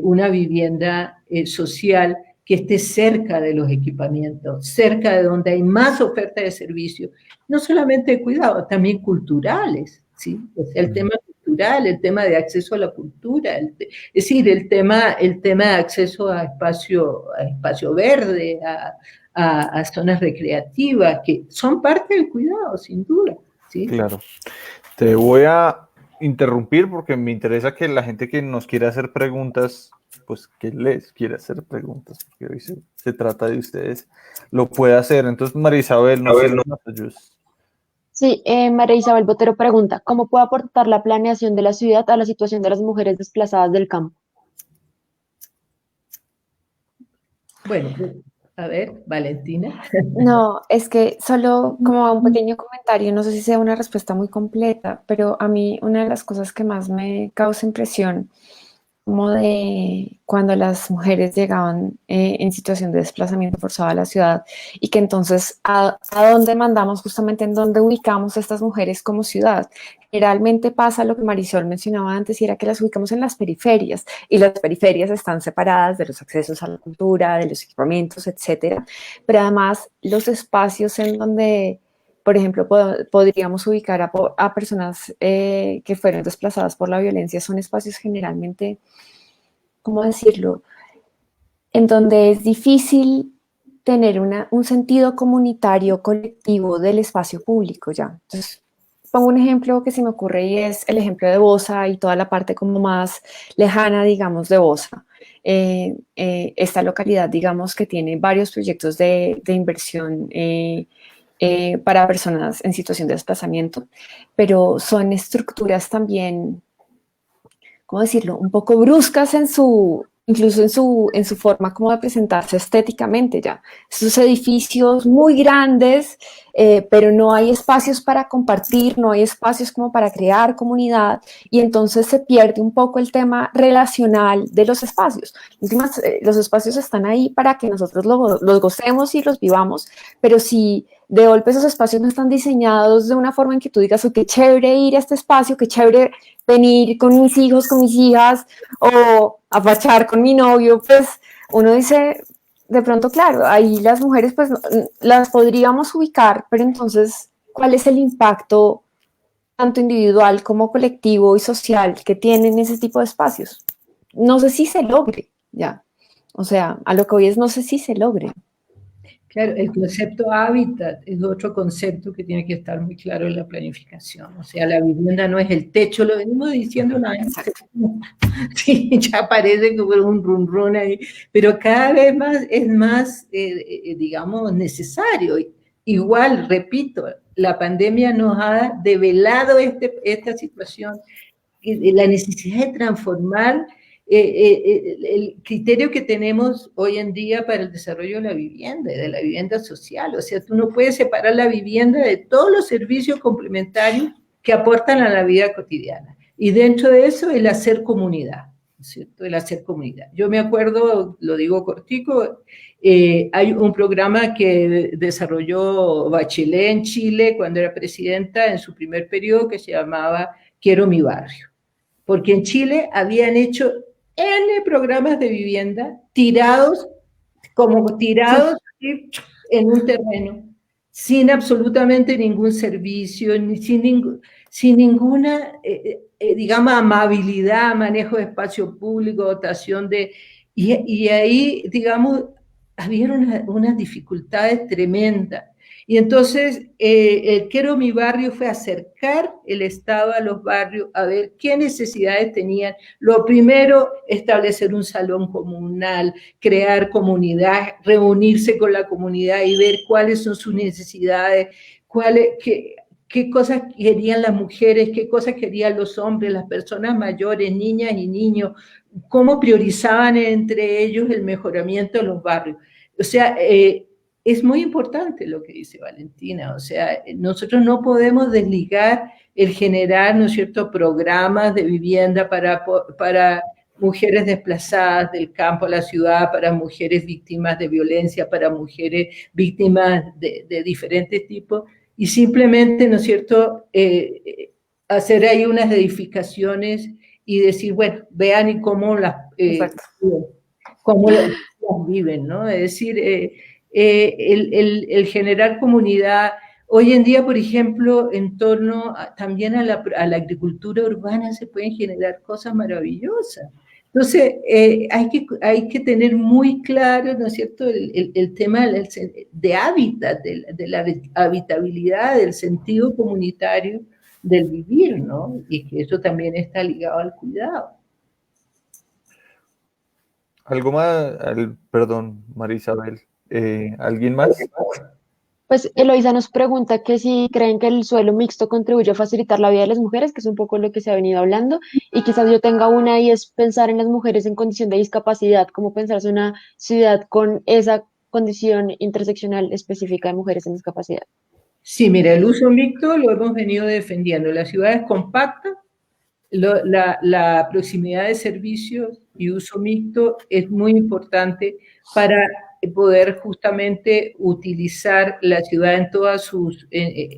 una vivienda social que esté cerca de los equipamientos, cerca de donde hay más oferta de servicios, no solamente de cuidado, también culturales, ¿sí? O sea, el tema cultural, el tema de acceso a la cultura, es decir, el tema de acceso a espacio verde, a zonas recreativas, que son parte del cuidado, sin duda. ¿Sí? Claro. Te voy a interrumpir porque me interesa que la gente que nos quiera hacer preguntas, pues que les quiera hacer preguntas, porque hoy se trata de ustedes, lo pueda hacer. Entonces, María Isabel, no sé si nos ayudas. Sí, María Isabel Botero pregunta, ¿cómo puede aportar la planeación de la ciudad a la situación de las mujeres desplazadas del campo? Bueno, a ver, Valentina. No, es que solo como un pequeño comentario, no sé si sea una respuesta muy completa, pero a mí una de las cosas que más me causa impresión, como de cuando las mujeres llegaban en situación de desplazamiento forzado a la ciudad y que entonces a dónde mandamos, justamente en dónde ubicamos a estas mujeres como ciudad. Generalmente pasa lo que Marisol mencionaba antes y era que las ubicamos en las periferias y las periferias están separadas de los accesos a la cultura, de los equipamientos, etcétera, pero además los espacios en donde, por ejemplo, podríamos ubicar a personas que fueron desplazadas por la violencia son espacios generalmente, ¿cómo decirlo?, en donde es difícil tener un sentido comunitario colectivo del espacio público ya. Entonces, pongo un ejemplo que se me ocurre y es el ejemplo de Bosa y toda la parte como más lejana, digamos, de Bosa. Esta localidad, digamos, que tiene varios proyectos de inversión para personas en situación de desplazamiento, pero son estructuras también, ¿cómo decirlo?, un poco bruscas incluso en su forma como de presentarse estéticamente ya. Estos edificios muy grandes, pero no hay espacios para compartir, no hay espacios como para crear comunidad y entonces se pierde un poco el tema relacional de los espacios. Los espacios están ahí para que nosotros los gocemos y los vivamos, pero si de golpe esos espacios no están diseñados de una forma en que tú digas, oh, qué chévere ir a este espacio, qué chévere venir con mis hijos, con mis hijas, o a parchar con mi novio, pues uno dice, de pronto, claro, ahí las mujeres pues las podríamos ubicar, pero entonces, ¿cuál es el impacto tanto individual como colectivo y social que tienen ese tipo de espacios? No sé si se logre, ya. O sea, a lo que hoy es no sé si se logre. Claro, el concepto hábitat es otro concepto que tiene que estar muy claro en la planificación. O sea, la vivienda no es el techo, lo venimos diciendo una vez. Sí, ya parece como un run ahí, pero cada vez más es más, digamos, necesario. Igual, repito, la pandemia nos ha develado esta situación, la necesidad de transformar el criterio que tenemos hoy en día para el desarrollo de la vivienda, de la vivienda social. O sea, tú no puedes separar la vivienda de todos los servicios complementarios que aportan a la vida cotidiana. Y dentro de eso, el hacer comunidad, ¿cierto? El hacer comunidad. Yo me acuerdo, lo digo cortico, hay un programa que desarrolló Bachelet en Chile cuando era presidenta en su primer periodo que se llamaba Quiero mi barrio. Porque en Chile habían hecho N programas de vivienda tirados en un terreno, sin absolutamente ningún servicio, ni sin ninguna, digamos, amabilidad, manejo de espacio público, dotación de... Y ahí, digamos, había unas dificultades tremendas. Y entonces, el Quiero mi barrio fue acercar el Estado a los barrios, a ver qué necesidades tenían. Lo primero, establecer un salón comunal, crear comunidad, reunirse con la comunidad y ver cuáles son sus necesidades, qué cosas querían las mujeres, qué cosas querían los hombres, las personas mayores, niñas y niños, cómo priorizaban entre ellos el mejoramiento de los barrios. O sea, es muy importante lo que dice Valentina, o sea, nosotros no podemos desligar el generar, ¿no es cierto?, programas de vivienda para mujeres desplazadas del campo a la ciudad, para mujeres víctimas de violencia, para mujeres víctimas de diferentes tipos, y simplemente, ¿no es cierto?, hacer ahí unas edificaciones y decir, bueno, vean y cómo las viven, ¿no? Es decir, el generar comunidad, Hoy en día, por ejemplo, en torno también a la agricultura urbana se pueden generar cosas maravillosas. Entonces, hay que tener muy claro, ¿no es cierto?, el tema de hábitat, de la habitabilidad, del sentido comunitario del vivir, ¿no? Y que eso también está ligado al cuidado. ¿Algo más? Perdón, María Isabel. ¿Alguien más? Pues Eloisa nos pregunta que si creen que el suelo mixto contribuye a facilitar la vida de las mujeres, que es un poco lo que se ha venido hablando, y quizás yo tenga una y es pensar en las mujeres en condición de discapacidad, como pensarse una ciudad con esa condición interseccional específica de mujeres en discapacidad. Sí, mira, el uso mixto lo hemos venido defendiendo. Las ciudades compactas, la proximidad de servicios y uso mixto es muy importante para poder justamente utilizar la ciudad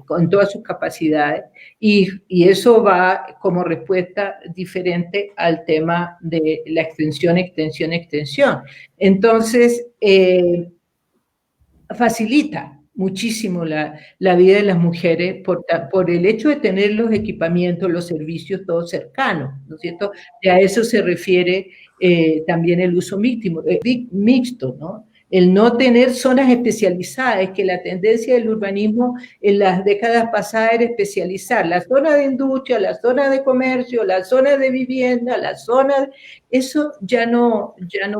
con todas sus capacidades y eso va como respuesta diferente al tema de la extensión. Entonces, facilita muchísimo la vida de las mujeres por el hecho de tener los equipamientos, los servicios todos cercanos, ¿no es cierto? Y a eso se refiere también el uso mixto, ¿no? El no tener zonas especializadas, es que la tendencia del urbanismo en las décadas pasadas era especializar la zona de industria, la zona de comercio, la zona de vivienda, la zona... Eso ya no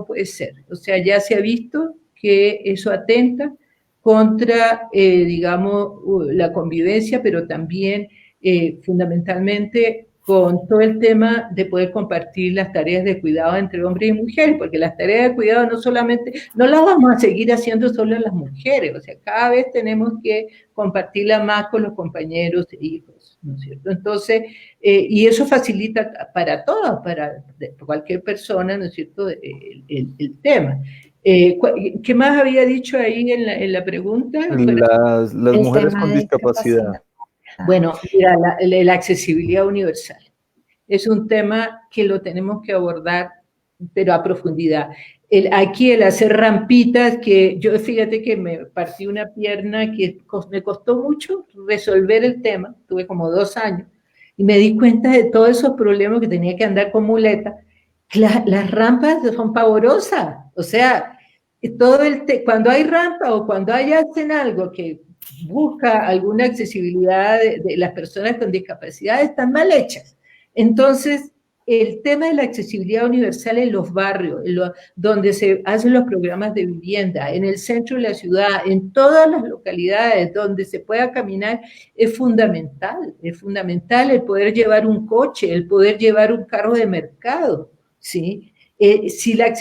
puede ser. O sea, ya se ha visto que eso atenta contra, digamos, la convivencia, pero también fundamentalmente con todo el tema de poder compartir las tareas de cuidado entre hombres y mujeres, porque las tareas de cuidado no las vamos a seguir haciendo solo las mujeres, o sea, cada vez tenemos que compartirla más con los compañeros e hijos, ¿no es cierto? Entonces, y eso facilita para todos, para cualquier persona, ¿no es cierto?, el tema. ¿Qué más había dicho ahí en la pregunta? Las mujeres con discapacidad. Bueno, mira, la accesibilidad universal es un tema que lo tenemos que abordar, pero a profundidad. Aquí el hacer rampitas, que yo fíjate que me partí una pierna que me costó mucho resolver el tema, tuve como 2 años, y me di cuenta de todos esos problemas que tenía que andar con muleta. Las rampas son pavorosas, o sea, cuando hay rampa o cuando hacen algo que busca alguna accesibilidad de las personas con discapacidad, están mal hechas. Entonces, el tema de la accesibilidad universal en los barrios, donde se hacen los programas de vivienda, en el centro de la ciudad, en todas las localidades donde se pueda caminar, es fundamental el poder llevar un coche, el poder llevar un carro de mercado, ¿sí? Si la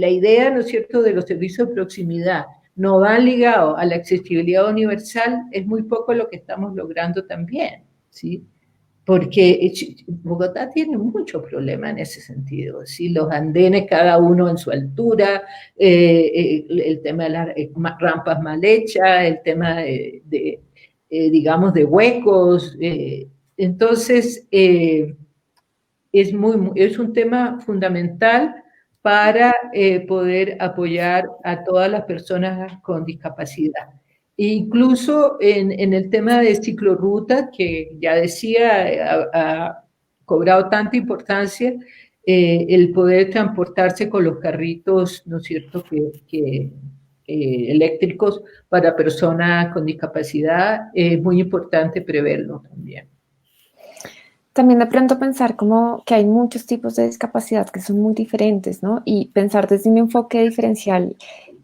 idea, ¿no es cierto?, de los servicios de proximidad no van ligados a la accesibilidad universal, es muy poco lo que estamos logrando también, ¿sí? Porque Bogotá tiene mucho problema en ese sentido, ¿sí? Los andenes, cada uno en su altura, el tema de las rampas mal hechas, el tema digamos, de huecos. Entonces, es un tema fundamental para poder apoyar a todas las personas con discapacidad. Incluso en el tema de ciclorrutas, que ya decía, ha cobrado tanta importancia, el poder transportarse con los carritos, ¿no es cierto?, eléctricos para personas con discapacidad, es muy importante preverlo también. También de pronto pensar como que hay muchos tipos de discapacidad que son muy diferentes, ¿no? Y pensar desde un enfoque diferencial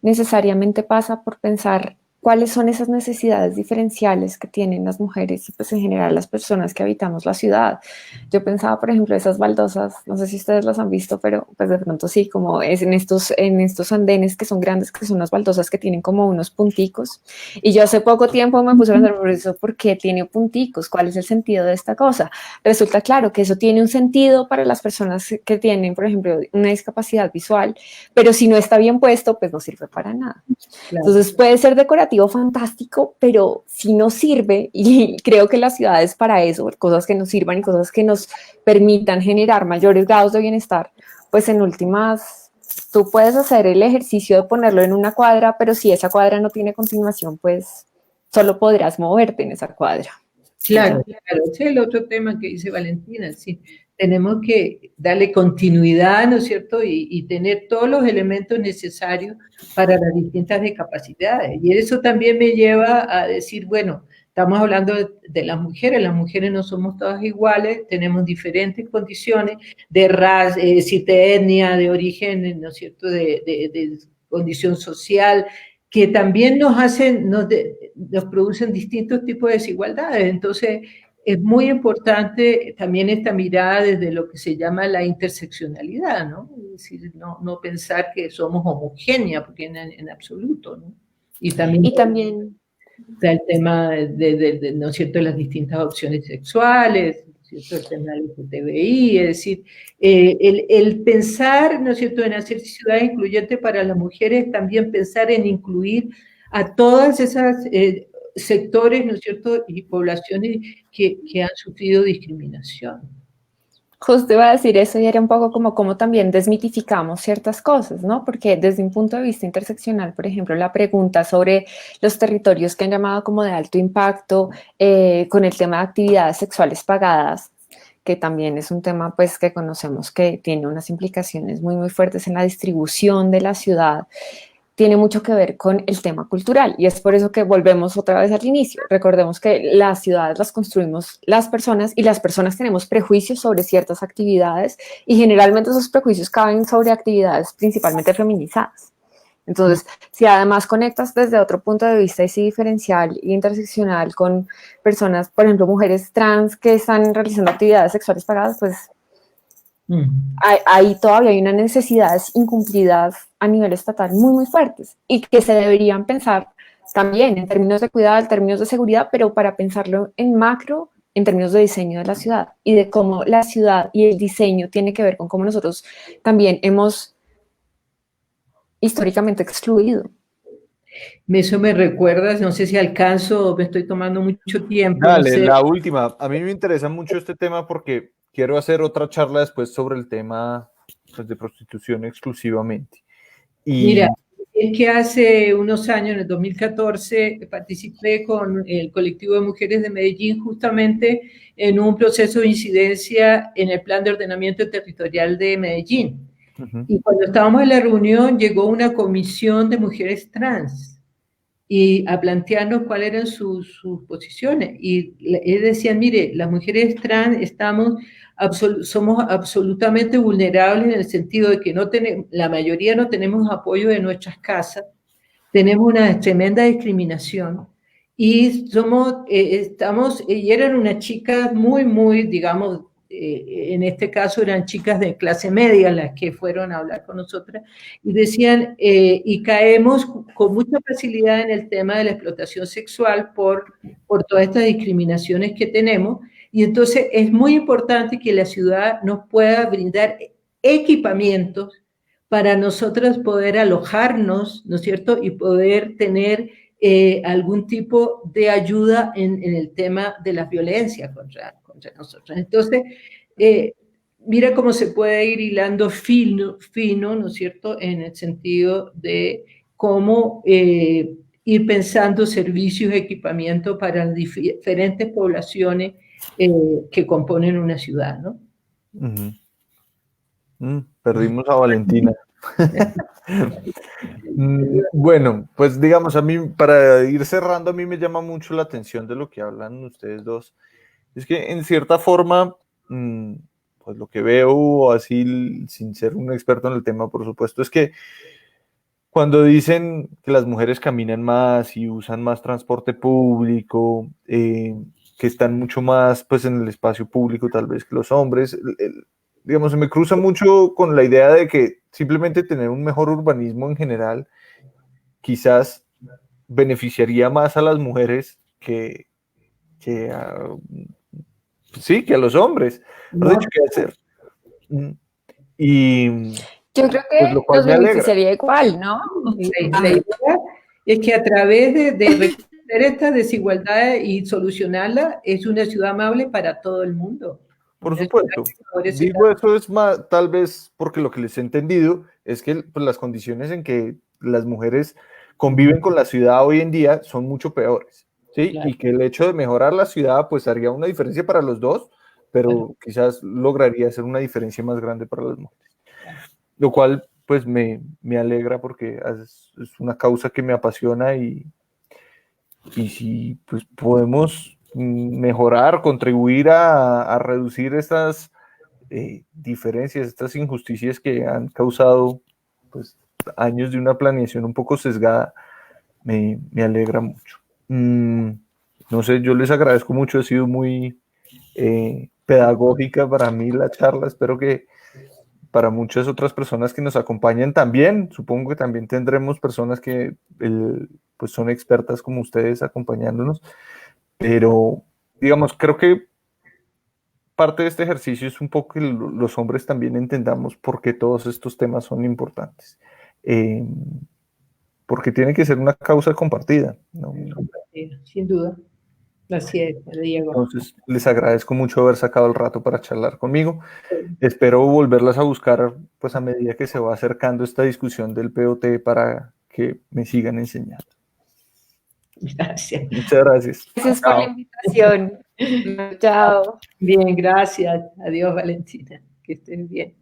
necesariamente pasa por pensar cuáles son esas necesidades diferenciales que tienen las mujeres y pues en general las personas que habitamos la ciudad. Yo pensaba, por ejemplo, esas baldosas, no sé si ustedes las han visto, pero pues de pronto sí, como es en estos andenes que son grandes, que son unas baldosas que tienen como unos punticos. Y yo hace poco tiempo me puse a pensar por eso, ¿por qué tiene punticos? ¿Cuál es el sentido de esta cosa? Resulta claro que eso tiene un sentido para las personas que tienen, por ejemplo, una discapacidad visual, pero si no está bien puesto, pues no sirve para nada. Claro. Entonces puede ser decorativo, fantástico, pero si no sirve, y creo que la ciudad es para eso, cosas que nos sirvan y cosas que nos permitan generar mayores grados de bienestar, pues en últimas tú puedes hacer el ejercicio de ponerlo en una cuadra, pero si esa cuadra no tiene continuación, pues solo podrás moverte en esa cuadra. Claro, claro, ese es el otro tema que dice Valentina, sí, tenemos que darle continuidad, ¿no es cierto?, y tener todos los elementos necesarios para las distintas discapacidades, y eso también me lleva a decir, bueno, estamos hablando de las mujeres no somos todas iguales, tenemos diferentes condiciones de raza, de etnia, de origen, ¿no es cierto?, de condición social, que también nos hacen, nos producen distintos tipos de desigualdades. Entonces, es muy importante también esta mirada desde lo que se llama la interseccionalidad, ¿no? Es decir, no pensar que somos homogéneas, porque en absoluto, ¿no? Y también está el tema ¿no es cierto?, de las distintas opciones sexuales, ¿no es cierto?, el tema del LGTBI, es decir, el pensar, ¿no es cierto?, en hacer ciudades incluyentes para las mujeres, también pensar en incluir a todas esas sectores, ¿no es cierto?, y poblaciones que han sufrido discriminación. Justo iba a decir eso y era un poco como cómo también desmitificamos ciertas cosas, ¿no? Porque desde un punto de vista interseccional, por ejemplo, la pregunta sobre los territorios que han llamado como de alto impacto con el tema de actividades sexuales pagadas, que también es un tema pues que conocemos que tiene unas implicaciones muy, muy fuertes en la distribución de la ciudad, tiene mucho que ver con el tema cultural y es por eso que volvemos otra vez al inicio. Recordemos que las ciudades las construimos las personas y las personas tenemos prejuicios sobre ciertas actividades y generalmente esos prejuicios caben sobre actividades principalmente feminizadas. Entonces, si además conectas desde otro punto de vista así diferencial e interseccional con personas, por ejemplo, mujeres trans que están realizando actividades sexuales pagadas, pues ahí todavía hay unas necesidades incumplidas a nivel estatal muy, muy fuertes y que se deberían pensar también en términos de cuidado, en términos de seguridad, pero para pensarlo en macro, en términos de diseño de la ciudad y de cómo la ciudad y el diseño tiene que ver con cómo nosotros también hemos históricamente excluido. Eso me recuerda, no sé si alcanzo, me estoy tomando mucho tiempo. Dale, no sé. La última. A mí me interesa mucho este tema porque quiero hacer otra charla después sobre el tema pues, de prostitución exclusivamente. Y... Mira, es que hace unos años, en el 2014, participé con el colectivo de mujeres de Medellín justamente en un proceso de incidencia en el plan de ordenamiento territorial de Medellín. Y cuando estábamos en la reunión llegó una comisión de mujeres trans y a plantearnos cuáles eran sus posiciones. Y ellos decían, mire, las mujeres trans somos absolutamente vulnerables en el sentido de que la mayoría no tenemos apoyo de nuestras casas, tenemos una tremenda discriminación y y eran unas chicas muy, digamos, en este caso eran chicas de clase media las que fueron a hablar con nosotras y decían, y caemos con mucha facilidad en el tema de la explotación sexual por todas estas discriminaciones que tenemos, y entonces es muy importante que la ciudad nos pueda brindar equipamientos para nosotros poder alojarnos, ¿no es cierto?, y poder tener algún tipo de ayuda en el tema de la violencia contra nosotros. Entonces, mira cómo se puede ir hilando fino, ¿no es cierto?, en el sentido de cómo ir pensando servicios y equipamiento para las diferentes poblaciones que componen una ciudad, ¿no? Perdimos a Valentina. Bueno, pues digamos, a mí, para ir cerrando, a mí me llama mucho la atención de lo que hablan ustedes dos. Es que en cierta forma, pues lo que veo, así sin ser un experto en el tema, por supuesto, es que cuando dicen que las mujeres caminan más y usan más transporte público, que están mucho más pues, en el espacio público tal vez que los hombres, digamos, se me cruza mucho con la idea de que simplemente tener un mejor urbanismo en general quizás beneficiaría más a las mujeres que a los hombres. No sé qué hacer. Y yo creo que pues, lo cual nos me alegra. beneficiaría igual, ¿no? La idea es que a través de reconocer estas desigualdades y solucionarlas es una ciudad amable para todo el mundo. Por supuesto. Digo eso es más, tal vez porque lo que les he entendido es que pues, las condiciones en que las mujeres conviven con la ciudad hoy en día son mucho peores. ¿sí? Claro. Y que el hecho de mejorar la ciudad pues haría una diferencia para los dos, pero Claro. quizás lograría hacer una diferencia más grande para las mujeres. Lo cual pues me alegra porque es una causa que me apasiona y si pues, podemos mejorar, contribuir a reducir estas diferencias, estas injusticias que han causado pues, años de una planeación un poco sesgada, me alegra mucho. No sé, yo les agradezco mucho, ha sido muy pedagógica para mí la charla, espero que para muchas otras personas que nos acompañan también, supongo que también tendremos personas que pues son expertas como ustedes acompañándonos, pero digamos, creo que parte de este ejercicio es un poco que los hombres también entendamos por qué todos estos temas son importantes. Porque tiene que ser una causa compartida, ¿no? Sin duda. Así es, Diego. Entonces, les agradezco mucho haber sacado el rato para charlar conmigo. Espero volverlas a buscar pues a medida que se va acercando esta discusión del POT para que me sigan enseñando. Gracias. Muchas gracias. Gracias por la invitación. Chao. Bien, gracias. Adiós, Valentina. Que estés bien.